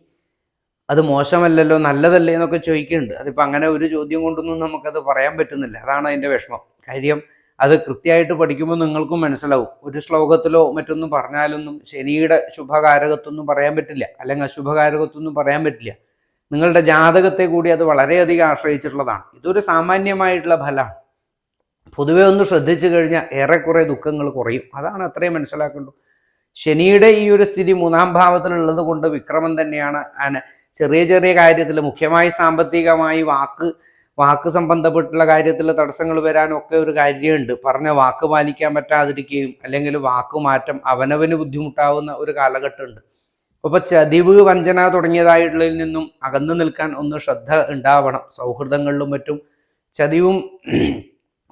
അത് മോശമല്ലല്ലോ, നല്ലതല്ലേ എന്നൊക്കെ ചോദിക്കുന്നുണ്ട്. അതിപ്പോൾ അങ്ങനെ ഒരു ചോദ്യം കൊണ്ടൊന്നും നമുക്കത് പറയാൻ പറ്റുന്നില്ല. അതാണ് അതിൻ്റെ വിഷമം. കാര്യം അത് കൃത്യമായിട്ട് പഠിക്കുമ്പോൾ നിങ്ങൾക്കും മനസ്സിലാവും. ഒരു ശ്ലോകത്തിലോ മറ്റൊന്നും പറഞ്ഞാലൊന്നും ശനിയുടെ ശുഭകാരകത്വമൊന്നും പറയാൻ പറ്റില്ല, അല്ലെങ്കിൽ അശുഭകാരകത്വമൊന്നും പറയാൻ പറ്റില്ല. നിങ്ങളുടെ ജാതകത്തെ കൂടി അത് വളരെയധികം ആശ്രയിച്ചിട്ടുള്ളതാണ്. ഇതൊരു സാമാന്യമായിട്ടുള്ള ഫലമാണ്. പൊതുവെ ഒന്ന് ശ്രദ്ധിച്ചു കഴിഞ്ഞാൽ ഏറെക്കുറെ ദുഃഖങ്ങൾ കുറയും. അതാണ് അത്രയും മനസ്സിലാക്കേണ്ടത്. ശനിയുടെ ഈ ഒരു സ്ഥിതി 3ാം ഭാവത്തിലുള്ളത് കൊണ്ട് വിക്രമം തന്നെയാണ്. ചെറിയ ചെറിയ കാര്യത്തിൽ, മുഖ്യമായി സാമ്പത്തികമായി വാക്ക് സംബന്ധപ്പെട്ടുള്ള കാര്യത്തിൽ തടസ്സങ്ങൾ വരാനൊക്കെ ഒരു കാര്യമുണ്ട്. പറഞ്ഞ വാക്ക് പാലിക്കാൻ പറ്റാതിരിക്കുകയും അല്ലെങ്കിൽ വാക്കുമാറ്റം അവനവന് ബുദ്ധിമുട്ടാവുന്ന ഒരു കാലഘട്ടമുണ്ട്. അപ്പോൾ ചതിവ്, വഞ്ചന തുടങ്ങിയതായിട്ടുള്ളതിൽ നിന്നും അകന്നു നിൽക്കാൻ ഒന്ന് ശ്രദ്ധ ഉണ്ടാവണം. സൗഹൃദങ്ങളിലും മറ്റും ചതിവും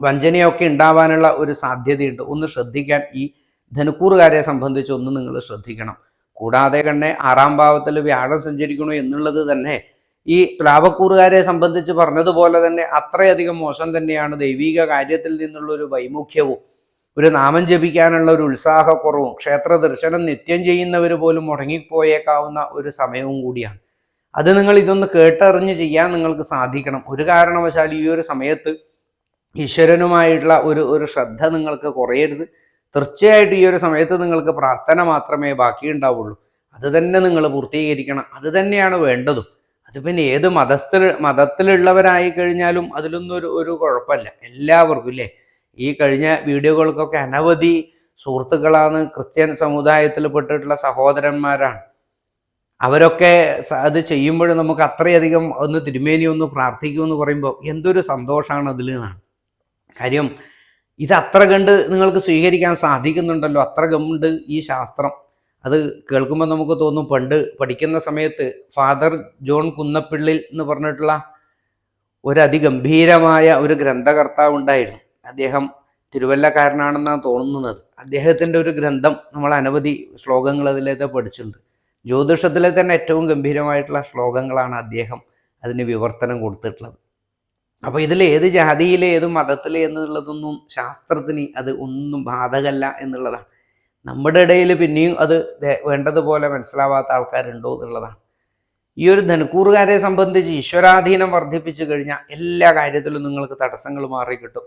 വഞ്ചനയൊക്കെ ഉണ്ടാവാനുള്ള ഒരു സാധ്യതയുണ്ട്. ഒന്ന് ശ്രദ്ധിക്കാൻ ഈ ധനുക്കൂറുകാരെ സംബന്ധിച്ച് ഒന്ന് നിങ്ങൾ ശ്രദ്ധിക്കണം. കൂടാതെ തന്നെ 6ാം ഭാവത്തിൽ വ്യാഴം സഞ്ചരിക്കണു എന്നുള്ളത് തന്നെ ഈ പ്ലാവക്കൂറുകാരെ സംബന്ധിച്ച് പറഞ്ഞതുപോലെ തന്നെ അത്രയധികം മോശം തന്നെയാണ്. ദൈവിക കാര്യത്തിൽ നിന്നുള്ള ഒരു വൈമുഖ്യവും ഒരു നാമം ജപിക്കാനുള്ള ഒരു ഉത്സാഹക്കുറവും ക്ഷേത്ര ദർശനം നിത്യം ചെയ്യുന്നവർ പോലും മുടങ്ങിപ്പോയേക്കാവുന്ന ഒരു സമയവും കൂടിയാണ്. അത് നിങ്ങൾ ഇതൊന്ന് കേട്ടറിഞ്ഞ് ചെയ്യാൻ നിങ്ങൾക്ക് സാധിക്കണം. ഒരു കാരണവശാൽ ഈ ഒരു സമയത്ത് ഈശ്വരനുമായിട്ടുള്ള ഒരു ശ്രദ്ധ നിങ്ങൾക്ക് കുറയരുത്. തീർച്ചയായിട്ടും ഈ ഒരു സമയത്ത് നിങ്ങൾക്ക് പ്രാർത്ഥന മാത്രമേ ബാക്കിയുണ്ടാവുള്ളൂ. അത് തന്നെ നിങ്ങൾ പൂർത്തീകരിക്കണം. അത് തന്നെയാണ് വേണ്ടതും. അത് പിന്നെ ഏത് മതത്തിലുള്ളവരായി കഴിഞ്ഞാലും അതിലൊന്നും ഒരു കുഴപ്പമില്ല. എല്ലാവർക്കും ഇല്ലേ, ഈ കഴിഞ്ഞ വീഡിയോകൾക്കൊക്കെ അനവധി സുഹൃത്തുക്കളാണ് ക്രിസ്ത്യൻ സമുദായത്തിൽ പെട്ടിട്ടുള്ള സഹോദരന്മാരാണ്. അവരൊക്കെ അത് ചെയ്യുമ്പോഴും നമുക്ക് അത്രയധികം ഒന്ന് തിരുമേനി ഒന്ന് പ്രാർത്ഥിക്കുമെന്ന് പറയുമ്പോൾ എന്തൊരു സന്തോഷമാണ് അതിൽ നിന്നാണ്. കാര്യം ഇത് അത്ര കണ്ട് നിങ്ങൾക്ക് സ്വീകരിക്കാൻ സാധിക്കുന്നുണ്ടല്ലോ, അത്ര കണ്ട് ഈ ശാസ്ത്രം. അത് കേൾക്കുമ്പോൾ നമുക്ക് തോന്നും, പണ്ട് പഠിക്കുന്ന സമയത്ത് ഫാദർ ജോൺ കുന്നപ്പിള്ളിൽ എന്ന് പറഞ്ഞിട്ടുള്ള ഒരു അതിഗംഭീരമായ ഒരു ഗ്രന്ഥകർത്താവ് ഉണ്ടായിരുന്നു. അദ്ദേഹം തിരുവല്ലക്കാരനാണെന്നാണ് തോന്നുന്നത്. അദ്ദേഹത്തിൻ്റെ ഒരു ഗ്രന്ഥം നമ്മൾ അനവധി ശ്ലോകങ്ങൾ അതിലേക്ക് പഠിച്ചിട്ടുണ്ട്. ജ്യോതിഷത്തിലെ തന്നെ ഏറ്റവും ഗംഭീരമായിട്ടുള്ള ശ്ലോകങ്ങളാണ് അദ്ദേഹം അതിന് വിവർത്തനം കൊടുത്തിട്ടുള്ളത്. അപ്പോൾ ഇതിൽ ഏത് ജാതിയിലെ ഏത് മതത്തിലെ എന്നുള്ളതൊന്നും ശാസ്ത്രത്തിന് അത് ഒന്നും ബാധകമല്ല എന്നുള്ളതാണ്. നമ്മുടെ ഇടയിൽ പിന്നെയും അത് വേണ്ടതുപോലെ മനസ്സിലാവാത്ത ആൾക്കാരുണ്ടോ എന്നുള്ളതാണ്. ഈ ഒരു ധനുക്കൂറുകാരെ സംബന്ധിച്ച് ഈശ്വരാധീനം വർദ്ധിപ്പിച്ചു കഴിഞ്ഞാൽ എല്ലാ കാര്യത്തിലും നിങ്ങൾക്ക് തടസ്സങ്ങൾ മാറിക്കിട്ടും.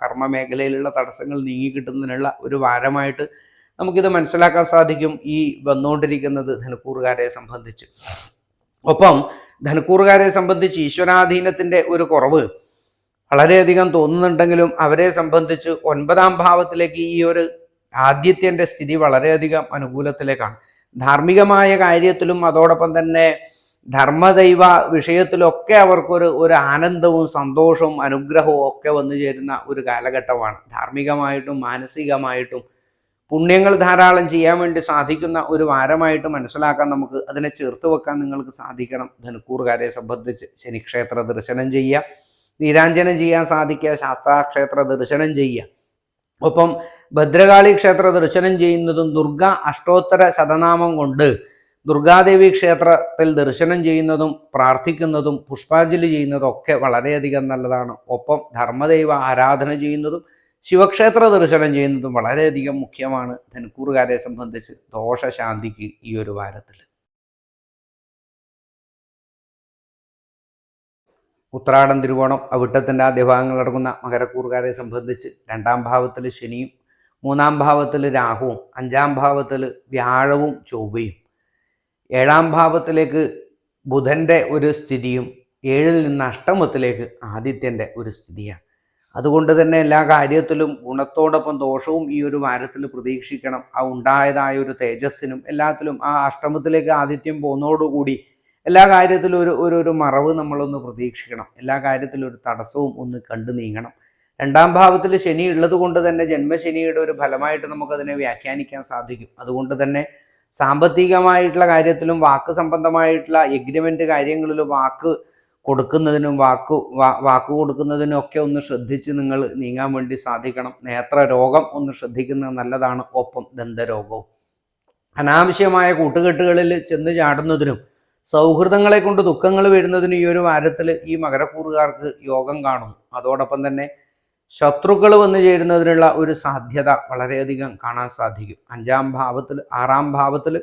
കർമ്മ മേഖലയിലുള്ള തടസ്സങ്ങൾ നീങ്ങിക്കിട്ടുന്നതിനുള്ള ഒരു വാരമായിട്ട് നമുക്കിത് മനസ്സിലാക്കാൻ സാധിക്കും ഈ വന്നുകൊണ്ടിരിക്കുന്നത് ധനുക്കൂറുകാരെ സംബന്ധിച്ച്. ഒപ്പം ധനുക്കൂറുകാരെ സംബന്ധിച്ച് ഈശ്വരാധീനത്തിൻ്റെ ഒരു കുറവ് വളരെയധികം തോന്നുന്നുണ്ടെങ്കിലും അവരെ സംബന്ധിച്ച് 9ാം ഭാവത്തിലേക്ക് ഈ ഒരു ആദിത്യൻ്റെ സ്ഥിതി വളരെയധികം അനുകൂലത്തിലേക്കാണ്. ധാർമ്മികമായ കാര്യത്തിലും അതോടൊപ്പം തന്നെ ധർമ്മദൈവ വിഷയത്തിലൊക്കെ അവർക്കൊരു ആനന്ദവും സന്തോഷവും അനുഗ്രഹവും ഒക്കെ വന്നു ചേരുന്ന ഒരു കാലഘട്ടമാണ്. ധാർമ്മികമായിട്ടും മാനസികമായിട്ടും പുണ്യങ്ങൾ ധാരാളം ചെയ്യാൻ വേണ്ടി സാധിക്കുന്ന ഒരു വാരമായിട്ട് മനസ്സിലാക്കാൻ നമുക്ക് അതിനെ ചേർത്ത് വെക്കാൻ നിങ്ങൾക്ക് സാധിക്കണം. ധനുക്കൂറുകാരെ സംബന്ധിച്ച് ശനിക്ഷേത്ര ദർശനം ചെയ്യുക, നീരാഞ്ജനം ചെയ്യാൻ സാധിക്കുക, ശാസ്താക്ഷേത്ര ദർശനം ചെയ്യുക. ഒപ്പം ഭദ്രകാളി ക്ഷേത്ര ദർശനം ചെയ്യുന്നതും ദുർഗാ അഷ്ടോത്തര ശതനാമം കൊണ്ട് ദുർഗാദേവി ക്ഷേത്രത്തിൽ ദർശനം ചെയ്യുന്നതും പ്രാർത്ഥിക്കുന്നതും പുഷ്പാഞ്ജലി ചെയ്യുന്നതും ഒക്കെ വളരെയധികം നല്ലതാണ്. ഒപ്പം ധർമ്മദൈവ ആരാധന ചെയ്യുന്നതും ശിവക്ഷേത്ര ദർശനം ചെയ്യുന്നതും വളരെയധികം മുഖ്യമാണ് ധനുക്കൂറുകാരെ സംബന്ധിച്ച് ദോഷശാന്തിക്ക് ഈ ഒരു വാരത്തിൽ. ഉത്രാടം, തിരുവോണം, അവിട്ടത്തിൻ്റെ ആദ്യ ഭാഗങ്ങൾ അടങ്ങുന്ന മകരക്കൂറുകാരെ സംബന്ധിച്ച് 2ാം ഭാവത്തിൽ ശനിയും 3ാം ഭാവത്തിൽ രാഹുവും 5ാം ഭാവത്തിൽ വ്യാഴവും ചൊവ്വയും 7ാം ഭാവത്തിലേക്ക് ബുധൻ്റെ ഒരു സ്ഥിതിയും 7ൽ നിന്ന് അഷ്ടമത്തിലേക്ക് ആദിത്യൻ്റെ ഒരു സ്ഥിതിയാണ്. അതുകൊണ്ട് തന്നെ എല്ലാ കാര്യത്തിലും ഗുണത്തോടൊപ്പം ദോഷവും ഈ ഒരു വാരത്തിൽ പ്രതീക്ഷിക്കണം. ആ ഉണ്ടായതായ ഒരു തേജസ്സിനും എല്ലാത്തിലും ആ അഷ്ടമത്തിലേക്ക് ആദിത്യം പോകുന്നതോടുകൂടി എല്ലാ കാര്യത്തിലും ഒരു മറവ് നമ്മളൊന്ന് പ്രതീക്ഷിക്കണം. എല്ലാ കാര്യത്തിലും ഒരു തടസ്സവും ഒന്ന് കണ്ടു നീങ്ങണം. 2ാം ഭാവത്തിൽ ശനി ഉള്ളത് കൊണ്ട് തന്നെ ജന്മശനിയുടെ ഒരു ഫലമായിട്ട് നമുക്കതിനെ വ്യാഖ്യാനിക്കാൻ സാധിക്കും. അതുകൊണ്ട് തന്നെ സാമ്പത്തികമായിട്ടുള്ള കാര്യത്തിലും വാക്ക് സംബന്ധമായിട്ടുള്ള എഗ്രിമെൻ്റ് കാര്യങ്ങളിലും വാക്ക് കൊടുക്കുന്നതിനും വാക്ക് കൊടുക്കുന്നതിനും ഒക്കെ ഒന്ന് ശ്രദ്ധിച്ച് നിങ്ങൾ നീങ്ങാൻ വേണ്ടി സാധിക്കണം. നേത്ര രോഗം ഒന്ന് ശ്രദ്ധിക്കുന്നത് നല്ലതാണ്. ഒപ്പം ദന്തരോഗവും. അനാവശ്യമായ കൂട്ടുകെട്ടുകളിൽ ചെന്ന് ചാടുന്നതിനും സൗഹൃദങ്ങളെ കൊണ്ട് ദുഃഖങ്ങൾ വരുന്നതിനും ഈ ഒരു വാരത്തിൽ ഈ മകരക്കൂറുകാർക്ക് യോഗം കാണും. അതോടൊപ്പം തന്നെ ശത്രുക്കൾ വന്നു ചേരുന്നതിനുള്ള ഒരു സാധ്യത വളരെയധികം കാണാൻ സാധിക്കും. 5ാം ഭാവത്തിൽ 6ാം ഭാവത്തിൽ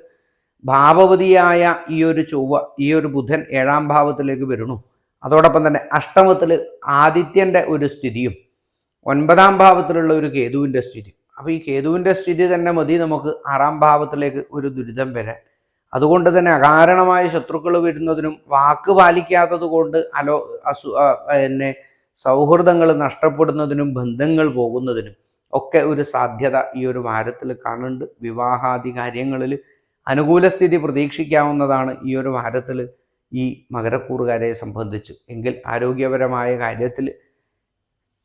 ഭാവവതിയായ ഈ ഒരു ചൊവ്വ ഈ ഒരു ബുധൻ 7ാം ഭാവത്തിലേക്ക് വരുന്നു. അതോടൊപ്പം തന്നെ അഷ്ടമത്തിൽ ആദിത്യൻ്റെ ഒരു സ്ഥിതിയും 9ാം ഭാവത്തിലുള്ള ഒരു കേതുവിൻ്റെ സ്ഥിതി. അപ്പോൾ ഈ കേതുവിൻ്റെ സ്ഥിതി തന്നെ മതി നമുക്ക് 6ാം ഭാവത്തിലേക്ക് ഒരു ദുരിതം വരാൻ. അതുകൊണ്ട് തന്നെ അകാരണമായ ശത്രുക്കൾ വരുന്നതിനും വാക്ക് പാലിക്കാത്തത് കൊണ്ട് സൗഹൃദങ്ങൾ നഷ്ടപ്പെടുന്നതിനും ബന്ധങ്ങൾ പോകുന്നതിനും ഒക്കെ ഒരു സാധ്യത ഈ ഒരു വാരത്തിൽ കാണുന്നുണ്ട്. വിവാഹാദി കാര്യങ്ങളിൽ അനുകൂല സ്ഥിതി പ്രതീക്ഷിക്കാവുന്നതാണ് ഈ ഒരു വാരത്തിൽ ഈ മകരക്കൂറുകാരെ സംബന്ധിച്ച്. എങ്കിൽ ആരോഗ്യപരമായ കാര്യത്തിൽ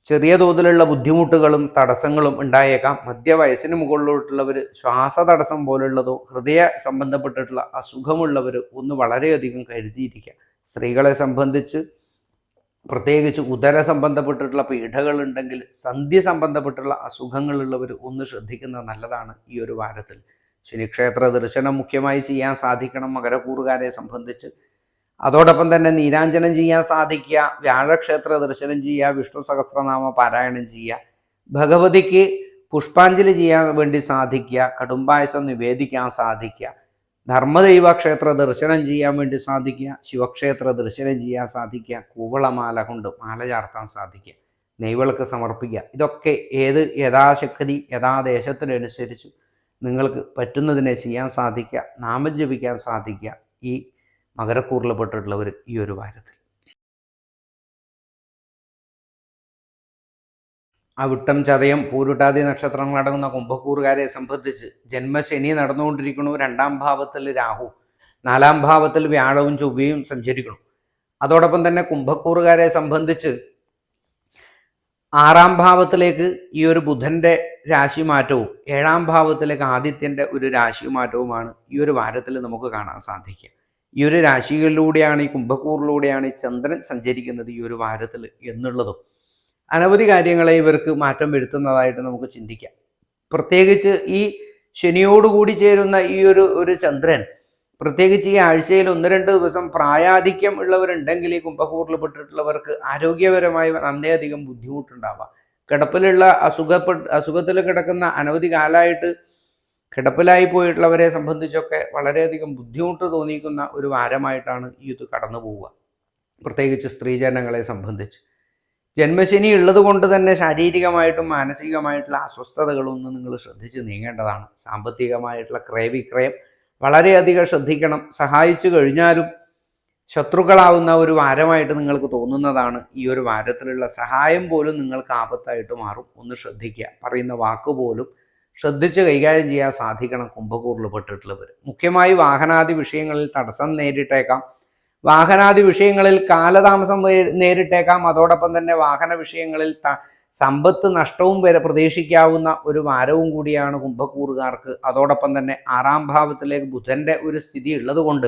ചെറിയ തോതിലുള്ള ബുദ്ധിമുട്ടുകളും തടസ്സങ്ങളും ഉണ്ടായേക്കാം. മധ്യവയസ്സിന് മുകളിലോട്ടുള്ളവർ ശ്വാസതടസ്സം പോലുള്ളതോ ഹൃദയ സംബന്ധപ്പെട്ടിട്ടുള്ള അസുഖമുള്ളവർ ഒന്ന് വളരെയധികം കരുതിയിരിക്കുക. സ്ത്രീകളെ സംബന്ധിച്ച് പ്രത്യേകിച്ച് ഉദര സംബന്ധപ്പെട്ടിട്ടുള്ള പീഡകളുണ്ടെങ്കിൽ സന്ധ്യ സംബന്ധപ്പെട്ടുള്ള അസുഖങ്ങളുള്ളവർ ഒന്ന് ശ്രദ്ധിക്കുന്നത് നല്ലതാണ് ഈ ഒരു വാരത്തിൽ. ശനിക്ഷേത്ര ദർശനം മുഖ്യമായി ചെയ്യാൻ സാധിക്കണം മകരക്കൂറുകാരെ സംബന്ധിച്ച്. അതോടൊപ്പം തന്നെ നീരാഞ്ജനം ചെയ്യാൻ സാധിക്കുക, വ്യാഴക്ഷേത്ര ദർശനം ചെയ്യുക, വിഷ്ണു സഹസ്രനാമ പാരായണം ചെയ്യുക, ഭഗവതിക്ക് പുഷ്പാഞ്ജലി ചെയ്യാൻ വേണ്ടി സാധിക്കുക, കടുംബായസം നിവേദിക്കാൻ സാധിക്കുക, ധർമ്മദൈവ ക്ഷേത്ര ദർശനം ചെയ്യാൻ വേണ്ടി സാധിക്കുക, ശിവക്ഷേത്ര ദർശനം ചെയ്യാൻ സാധിക്കുക, കൂവളമാല കൊണ്ട് മാല ചാർത്താൻ സാധിക്കുക, നെയ്വിളക്ക് സമർപ്പിക്കുക. ഇതൊക്കെ യഥാശക്തി യഥാദേശത്തിനനുസരിച്ച് നിങ്ങൾക്ക് പറ്റുന്നതിനെ ചെയ്യാൻ സാധിക്കുക, നാമം ജപിക്കാൻ സാധിക്കുക ഈ മകരക്കൂറിൽപ്പെട്ടിട്ടുള്ളവർ ഈ ഒരു വാരത്തിൽ. അവിട്ടം, ചതയം, പൂരുട്ടാതി നക്ഷത്രങ്ങളടങ്ങുന്ന കുംഭക്കൂറുകാരെ സംബന്ധിച്ച് ജന്മശനി നടന്നുകൊണ്ടിരിക്കുന്നു. 2ാം ഭാവത്തിൽ രാഹു, 4ാം ഭാവത്തിൽ വ്യാഴവും ചൊവ്വയും സഞ്ചരിക്കുന്നു. അതോടൊപ്പം തന്നെ കുംഭക്കൂറുകാരെ സംബന്ധിച്ച് 6ാം ഭാവത്തിലേക്ക് ഈ ഒരു ബുധൻ്റെ രാശിമാറ്റവും 7ാം ഭാവത്തിലേക്ക് ആദിത്യൻ്റെ ഒരു രാശിമാറ്റവുമാണ് ഈ ഒരു വാരത്തിൽ നമുക്ക് കാണാൻ സാധിക്കുക. ഈ ഒരു രാശികളിലൂടെയാണ്, ഈ കുംഭക്കൂറിലൂടെയാണ് ഈ ചന്ദ്രൻ സഞ്ചരിക്കുന്നത് ഈ ഒരു വാരത്തിൽ എന്നുള്ളതും അനവധി കാര്യങ്ങളെ ഇവർക്ക് മാറ്റം വരുത്തുന്നതായിട്ട് നമുക്ക് ചിന്തിക്കാം. പ്രത്യേകിച്ച് ഈ ശനിയോടുകൂടി ചേരുന്ന ഈ ഒരു ചന്ദ്രൻ പ്രത്യേകിച്ച് ഈ ആഴ്ചയിൽ 1-2 ദിവസം പ്രായാധിക്യം ഉള്ളവരുണ്ടെങ്കിൽ ഈ കുംഭക്കൂറിൽ പെട്ടിട്ടുള്ളവർക്ക് ആരോഗ്യപരമായി നന്നേയധികം ബുദ്ധിമുട്ടുണ്ടാവാം. കിടപ്പിലുള്ള അസുഖത്തിൽ കിടക്കുന്ന അനവധി കാലമായിട്ട് കിടപ്പിലായി പോയിട്ടുള്ളവരെ സംബന്ധിച്ചൊക്കെ വളരെയധികം ബുദ്ധിമുട്ട് തോന്നിക്കുന്ന ഒരു വാരമായിട്ടാണ് ഈ ഇത് കടന്നു പോവുക. പ്രത്യേകിച്ച് സ്ത്രീജനങ്ങളെ സംബന്ധിച്ച് ജന്മശനി ഉള്ളത് കൊണ്ട് തന്നെ ശാരീരികമായിട്ടും മാനസികമായിട്ടുള്ള അസ്വസ്ഥതകളൊന്നും നിങ്ങൾ ശ്രദ്ധിച്ച് നീങ്ങേണ്ടതാണ്. സാമ്പത്തികമായിട്ടുള്ള ക്രയവിക്രയം വളരെയധികം ശ്രദ്ധിക്കണം. സഹായിച്ചു കഴിഞ്ഞാലും ശത്രുക്കളാവുന്ന ഒരു വാരമായിട്ട് നിങ്ങൾക്ക് തോന്നുന്നതാണ്. ഈ ഒരു വാരത്തിലുള്ള സഹായം പോലും നിങ്ങൾക്ക് ആപത്തായിട്ട് മാറും. ഒന്ന് ശ്രദ്ധിക്കുക. പറയുന്ന വാക്ക് പോലും ശ്രദ്ധിച്ച് കൈകാര്യം ചെയ്യാൻ സാധിക്കണം കുംഭക്കൂറിൽ പെട്ടിട്ടുള്ളവർ. മുഖ്യമായി വാഹനാദി വിഷയങ്ങളിൽ തടസ്സം നേരിട്ടേക്കാം. വാഹനാദി വിഷയങ്ങളിൽ കാലതാമസം നേരിട്ടേക്കാം. അതോടൊപ്പം തന്നെ വാഹന വിഷയങ്ങളിൽ സമ്പത്ത് നഷ്ടവും വരെ പ്രതീക്ഷിക്കാവുന്ന ഒരു വാരവും കൂടിയാണ് കുംഭക്കൂറുകാർക്ക്. അതോടൊപ്പം തന്നെ 6ാം ഭാവത്തിലേക്ക് ബുധന്റെ ഒരു സ്ഥിതി ഉള്ളത് കൊണ്ട്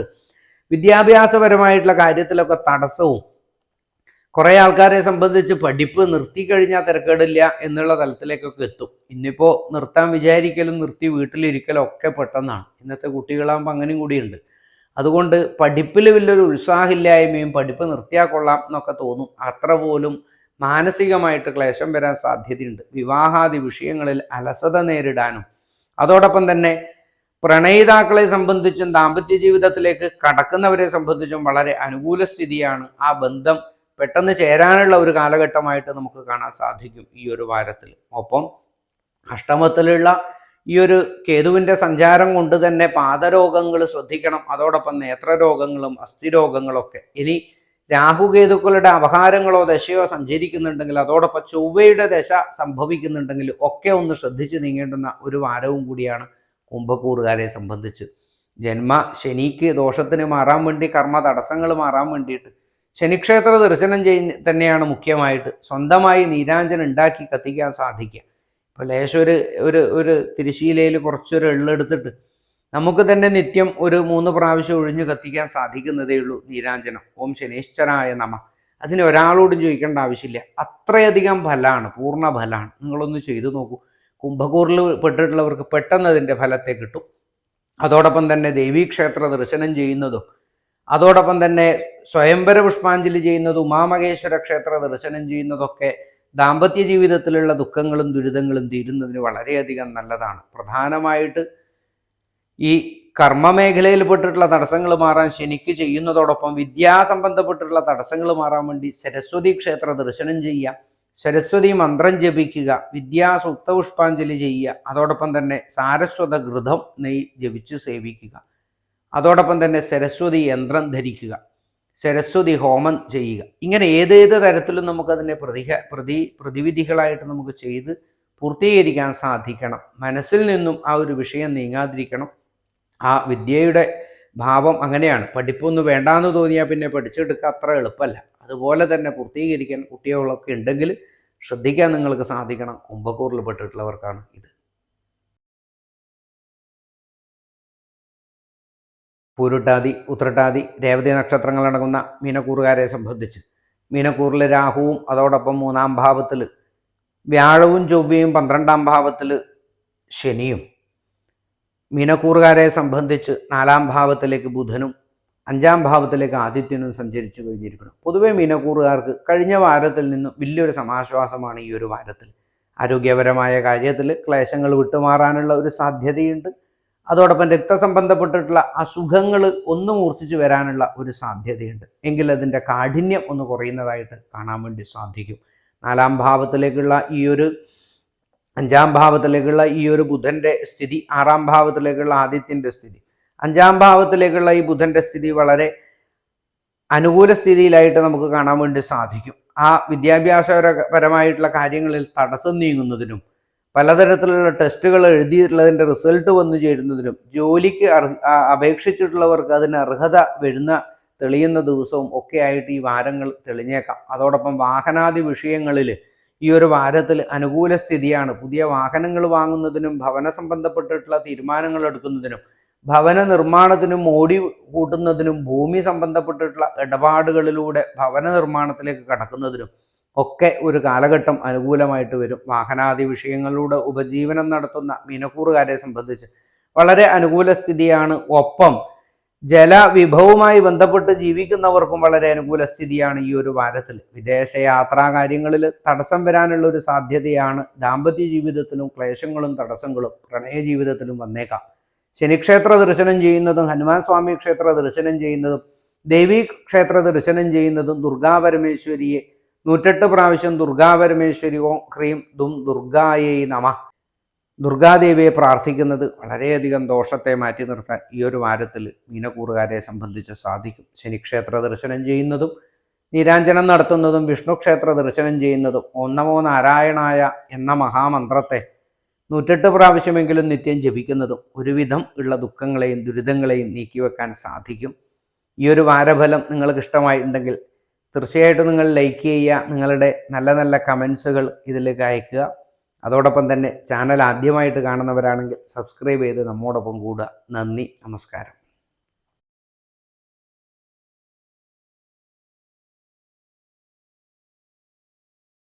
വിദ്യാഭ്യാസപരമായിട്ടുള്ള കാര്യത്തിലൊക്കെ തടസ്സവും, കുറേ ആൾക്കാരെ സംബന്ധിച്ച് പഠിപ്പ് നിർത്തി കഴിഞ്ഞാൽ തിരക്കേടില്ല എന്നുള്ള തലത്തിലേക്കൊക്കെ എത്തും. ഇന്നിപ്പോൾ നിർത്താൻ വിചാരിക്കലും നിർത്തി വീട്ടിലിരിക്കലും ഒക്കെ പെട്ടെന്നാണ്. ഇന്നത്തെ കുട്ടികളാകുമ്പോൾ അങ്ങനെയും കൂടിയുണ്ട്. അതുകൊണ്ട് പഠിപ്പിൽ വലിയൊരു ഉത്സാഹമില്ലായ്മയും പഠിപ്പ് നിർത്തിയാൽ കൊള്ളാം എന്നൊക്കെ തോന്നും. അത്ര പോലും മാനസികമായിട്ട് ക്ലേശം വരാൻ സാധ്യതയുണ്ട്. വിവാഹാദി വിഷയങ്ങളിൽ അലസത നേരിടാനും അതോടൊപ്പം തന്നെ പ്രണയിതാക്കളെ സംബന്ധിച്ചും ദാമ്പത്യ ജീവിതത്തിലേക്ക് കടക്കുന്നവരെ സംബന്ധിച്ചും വളരെ അനുകൂല സ്ഥിതിയാണ്. ആ ബന്ധം പെട്ടെന്ന് ചേരാനുള്ള ഒരു കാലഘട്ടമായിട്ട് നമുക്ക് കാണാൻ സാധിക്കും ഈ ഒരു വാരത്തിൽ. ഒപ്പം അഷ്ടമത്തിലുള്ള ഈ ഒരു കേതുവിൻ്റെ സഞ്ചാരം കൊണ്ട് തന്നെ പാദരോഗങ്ങൾ ശ്രദ്ധിക്കണം. അതോടൊപ്പം നേത്രരോഗങ്ങളും അസ്ഥിരോഗങ്ങളൊക്കെ. ഇനി രാഹുകേതുക്കളുടെ അപഹാരങ്ങളോ ദശയോ സഞ്ചരിക്കുന്നുണ്ടെങ്കിൽ, അതോടൊപ്പം ചൊവ്വയുടെ ദശ സംഭവിക്കുന്നുണ്ടെങ്കിൽ ഒക്കെ ഒന്ന് ശ്രദ്ധിച്ച് നീങ്ങേണ്ടുന്ന ഒരു വാരവും കൂടിയാണ് കുംഭക്കൂറുകാരെ സംബന്ധിച്ച്. ജന്മ ശനിക്ക് ദോഷത്തിന് മാറാൻ വേണ്ടി, കർമ്മ തടസ്സങ്ങൾ മാറാൻ വേണ്ടിയിട്ട് ശനിക്ഷേത്ര ദർശനം തന്നെയാണ് മുഖ്യമായിട്ട്. സ്വന്തമായി നീരാഞ്ജനം ഉണ്ടാക്കി കത്തിക്കാൻ സാധിക്കുക. ഇപ്പോൾ ലേശം ഒരു തിരുശീലയിൽ കുറച്ചൊരു എള്ളെടുത്തിട്ട് നമുക്ക് തന്നെ നിത്യം ഒരു 3 പ്രാവശ്യം ഒഴിഞ്ഞ് കത്തിക്കാൻ സാധിക്കുന്നതേ ഉള്ളൂ നീരാഞ്ജനം. ഓം ശനീശ്വരായ നമ. അതിന് ഒരാളോടും ചോദിക്കേണ്ട ആവശ്യമില്ല. അത്രയധികം ഫലമാണ്, പൂർണ്ണ ഫലമാണ്. നിങ്ങളൊന്ന് ചെയ്തു നോക്കൂ. കുംഭക്കൂറിൽ പെട്ടിട്ടുള്ളവർക്ക് പെട്ടെന്ന് അതിൻ്റെ ഫലത്തെ കിട്ടും. അതോടൊപ്പം തന്നെ ദേവീക്ഷേത്ര ദർശനം ചെയ്യുന്നതും, അതോടൊപ്പം തന്നെ സ്വയംവര പുഷ്പാഞ്ജലി ചെയ്യുന്നതും, ഉമാമഹേശ്വര ക്ഷേത്ര ദർശനം ചെയ്യുന്നതൊക്കെ ദാമ്പത്യ ജീവിതത്തിലുള്ള ദുഃഖങ്ങളും ദുരിതങ്ങളും തീരുന്നതിന് വളരെയധികം നല്ലതാണ്. പ്രധാനമായിട്ട് ഈ കർമ്മമേഖലയിൽ പെട്ടിട്ടുള്ള തടസ്സങ്ങൾ മാറാൻ ശനിക്ക് ചെയ്യുന്നതോടൊപ്പം വിദ്യാസംബന്ധപ്പെട്ടിട്ടുള്ള തടസ്സങ്ങൾ മാറാൻ വേണ്ടി സരസ്വതി ക്ഷേത്ര ദർശനം ചെയ്യുക, സരസ്വതി മന്ത്രം ജപിക്കുക, വിദ്യാസുക്ത പുഷ്പാഞ്ജലി ചെയ്യുക, അതോടൊപ്പം തന്നെ സാരസ്വത ഘൃതം നെയ് ജപിച്ച് സേവിക്കുക, അതോടൊപ്പം തന്നെ സരസ്വതി യന്ത്രം ധരിക്കുക, സരസ്വതി ഹോമം ചെയ്യുക. ഇങ്ങനെ ഏതേത് തരത്തിലും നമുക്കതിനെ പ്രതിവിധികളായിട്ട് നമുക്ക് ചെയ്ത് പൂർത്തീകരിക്കാൻ സാധിക്കണം. മനസ്സിൽ നിന്നും ആ ഒരു വിഷയം നീങ്ങാതിരിക്കണം. ആ വിദ്യയുടെ ഭാവം അങ്ങനെയാണ്. പഠിപ്പൊന്നും വേണ്ടാന്ന് തോന്നിയാൽ പിന്നെ പഠിച്ചെടുക്കുക അത്ര എളുപ്പമല്ല. അതുപോലെ തന്നെ പൂർത്തീകരിക്കാൻ കുട്ടികളൊക്കെ ഉണ്ടെങ്കിൽ ശ്രദ്ധിക്കാൻ നിങ്ങൾക്ക് സാധിക്കണം. കുംഭക്കൂറിൽ പെട്ടിട്ടുള്ളവർക്കാണ് ഇത്. പൂരുട്ടാതി, ഉത്രട്ടാതി, രേവതി നക്ഷത്രങ്ങളടങ്ങുന്ന മീനക്കൂറുകാരെ സംബന്ധിച്ച് മീനക്കൂറിലെ രാഹുവും അതോടൊപ്പം 3ാം ഭാവത്തിൽ വ്യാഴവും ചൊവ്വയും 12ാം ഭാവത്തിൽ ശനിയും, മീനക്കൂറുകാരെ സംബന്ധിച്ച് 4ാം ഭാവത്തിലേക്ക് ബുധനും 5ാം ഭാവത്തിലേക്ക് ആദിത്യനും സഞ്ചരിച്ചു കഴിഞ്ഞിരിക്കുന്നു. പൊതുവെ മീനക്കൂറുകാർക്ക് കഴിഞ്ഞ വാരത്തിൽ നിന്നും വലിയൊരു സമാശ്വാസമാണ് ഈ ഒരു വാരത്തിൽ. ആരോഗ്യപരമായ കാര്യത്തിൽ ക്ലേശങ്ങൾ വിട്ടുമാറാനുള്ള ഒരു സാധ്യതയുണ്ട്. അതോടൊപ്പം രക്തസംബന്ധപ്പെട്ടിട്ടുള്ള അസുഖങ്ങൾ ഒന്ന് മൂർച്ഛിച്ച് വരാനുള്ള ഒരു സാധ്യതയുണ്ട്. എങ്കിൽ അതിൻ്റെ കാഠിന്യം ഒന്ന് കുറയുന്നതായിട്ട് കാണാൻ വേണ്ടി സാധിക്കും. 4ാം ഭാവത്തിലേക്കുള്ള ഈ ഒരു 5ാം ഭാവത്തിലേക്കുള്ള ഈ ഒരു ബുധൻ്റെ സ്ഥിതി, 6ാം ഭാവത്തിലേക്കുള്ള ആദിത്യൻ്റെ സ്ഥിതി, 5ാം ഭാവത്തിലേക്കുള്ള ഈ ബുധൻ്റെ സ്ഥിതി വളരെ അനുകൂല സ്ഥിതിയിലായിട്ട് നമുക്ക് കാണാൻ വേണ്ടി സാധിക്കും. ആ വിദ്യാഭ്യാസപരമായിട്ടുള്ള കാര്യങ്ങളിൽ തടസ്സം നീങ്ങുന്നതിനും, പലതരത്തിലുള്ള ടെസ്റ്റുകൾ എഴുതിയിട്ടുള്ളതിൻ്റെ റിസൾട്ട് വന്നു ചേരുന്നതിനും, ജോലിക്ക് അപേക്ഷിച്ചിട്ടുള്ളവർക്ക് അതിന് അർഹത വരുന്ന തെളിയുന്ന ദിവസവും ഒക്കെ ആയിട്ട് ഈ വാരങ്ങൾ തെളിഞ്ഞേക്കാം. അതോടൊപ്പം വാഹനാദി വിഷയങ്ങളിൽ ഈ ഒരു വാരത്തിൽ അനുകൂല സ്ഥിതിയാണ്. പുതിയ വാഹനങ്ങൾ വാങ്ങുന്നതിനും ഭവന സംബന്ധപ്പെട്ടിട്ടുള്ള തീരുമാനങ്ങൾ എടുക്കുന്നതിനും, ഭവന നിർമ്മാണത്തിനും മോടി കൂട്ടുന്നതിനും, ഭൂമി സംബന്ധപ്പെട്ടിട്ടുള്ള ഇടപാടുകളിലൂടെ ഭവന നിർമ്മാണത്തിലേക്ക് കടക്കുന്നതിനും ഒക്കെ ഒരു കാലഘട്ടം അനുകൂലമായിട്ട് വരും. വാഹനാദി വിഷയങ്ങളിലൂടെ ഉപജീവനം നടത്തുന്ന മീനക്കൂറുകാരെ സംബന്ധിച്ച് വളരെ അനുകൂല സ്ഥിതിയാണ്. ഒപ്പം ജലവിഭവവുമായി ബന്ധപ്പെട്ട് ജീവിക്കുന്നവർക്കും വളരെ അനുകൂല സ്ഥിതിയാണ് ഈ ഒരു വാരത്തിൽ. വിദേശ യാത്രാ കാര്യങ്ങളിൽ തടസ്സം വരാനുള്ള ഒരു സാധ്യതയാണ്. ദാമ്പത്യ ജീവിതത്തിലും ക്ലേശങ്ങളും തടസ്സങ്ങളും പ്രണയ ജീവിതത്തിലും വന്നേക്കാം. ശനിക്ഷേത്ര ദർശനം ചെയ്യുന്നതും ഹനുമാൻ സ്വാമി ക്ഷേത്ര ദർശനം ചെയ്യുന്നതും ദേവീ ക്ഷേത്ര ദർശനം ചെയ്യുന്നതും ദുർഗാപരമേശ്വരിയെ 108 പ്രാവശ്യം ദുർഗാപരമേശ്വരി ഓം ഹ്രീം ദും ദുർഗായൈ നമഃ ദുർഗാദേവിയെ പ്രാർത്ഥിക്കുന്നത് വളരെയധികം ദോഷത്തെ മാറ്റി നിർത്താൻ ഈ ഒരു വാരത്തിൽ മീനക്കൂറുകാരെ സംബന്ധിച്ച് സാധിക്കും. ശനിക്ഷേത്ര ദർശനം ചെയ്യുന്നതും നീരാഞ്ജനം നടത്തുന്നതും വിഷ്ണു ക്ഷേത്ര ദർശനം ചെയ്യുന്നതും ഓം നമോ നാരായണായ എന്ന മഹാമന്ത്രത്തെ 108 പ്രാവശ്യമെങ്കിലും നിത്യം ജപിക്കുന്നതും ഒരുവിധം ഉള്ള ദുഃഖങ്ങളെയും ദുരിതങ്ങളെയും നീക്കിവെക്കാൻ സാധിക്കും. ഈ ഒരു വാരഫലം നിങ്ങൾക്ക് ഇഷ്ടമായിട്ടുണ്ടെങ്കിൽ തീർച്ചയായിട്ടും നിങ്ങൾ ലൈക്ക് ചെയ്യുക. നിങ്ങളുടെ നല്ല നല്ല കമൻസുകൾ ഇതിലേക്ക് അയക്കുക. അതോടൊപ്പം തന്നെ ചാനൽ ആദ്യമായിട്ട് കാണുന്നവരാണെങ്കിൽ സബ്സ്ക്രൈബ് ചെയ്ത് നമ്മോടൊപ്പം കൂടുക. നന്ദി, നമസ്കാരം.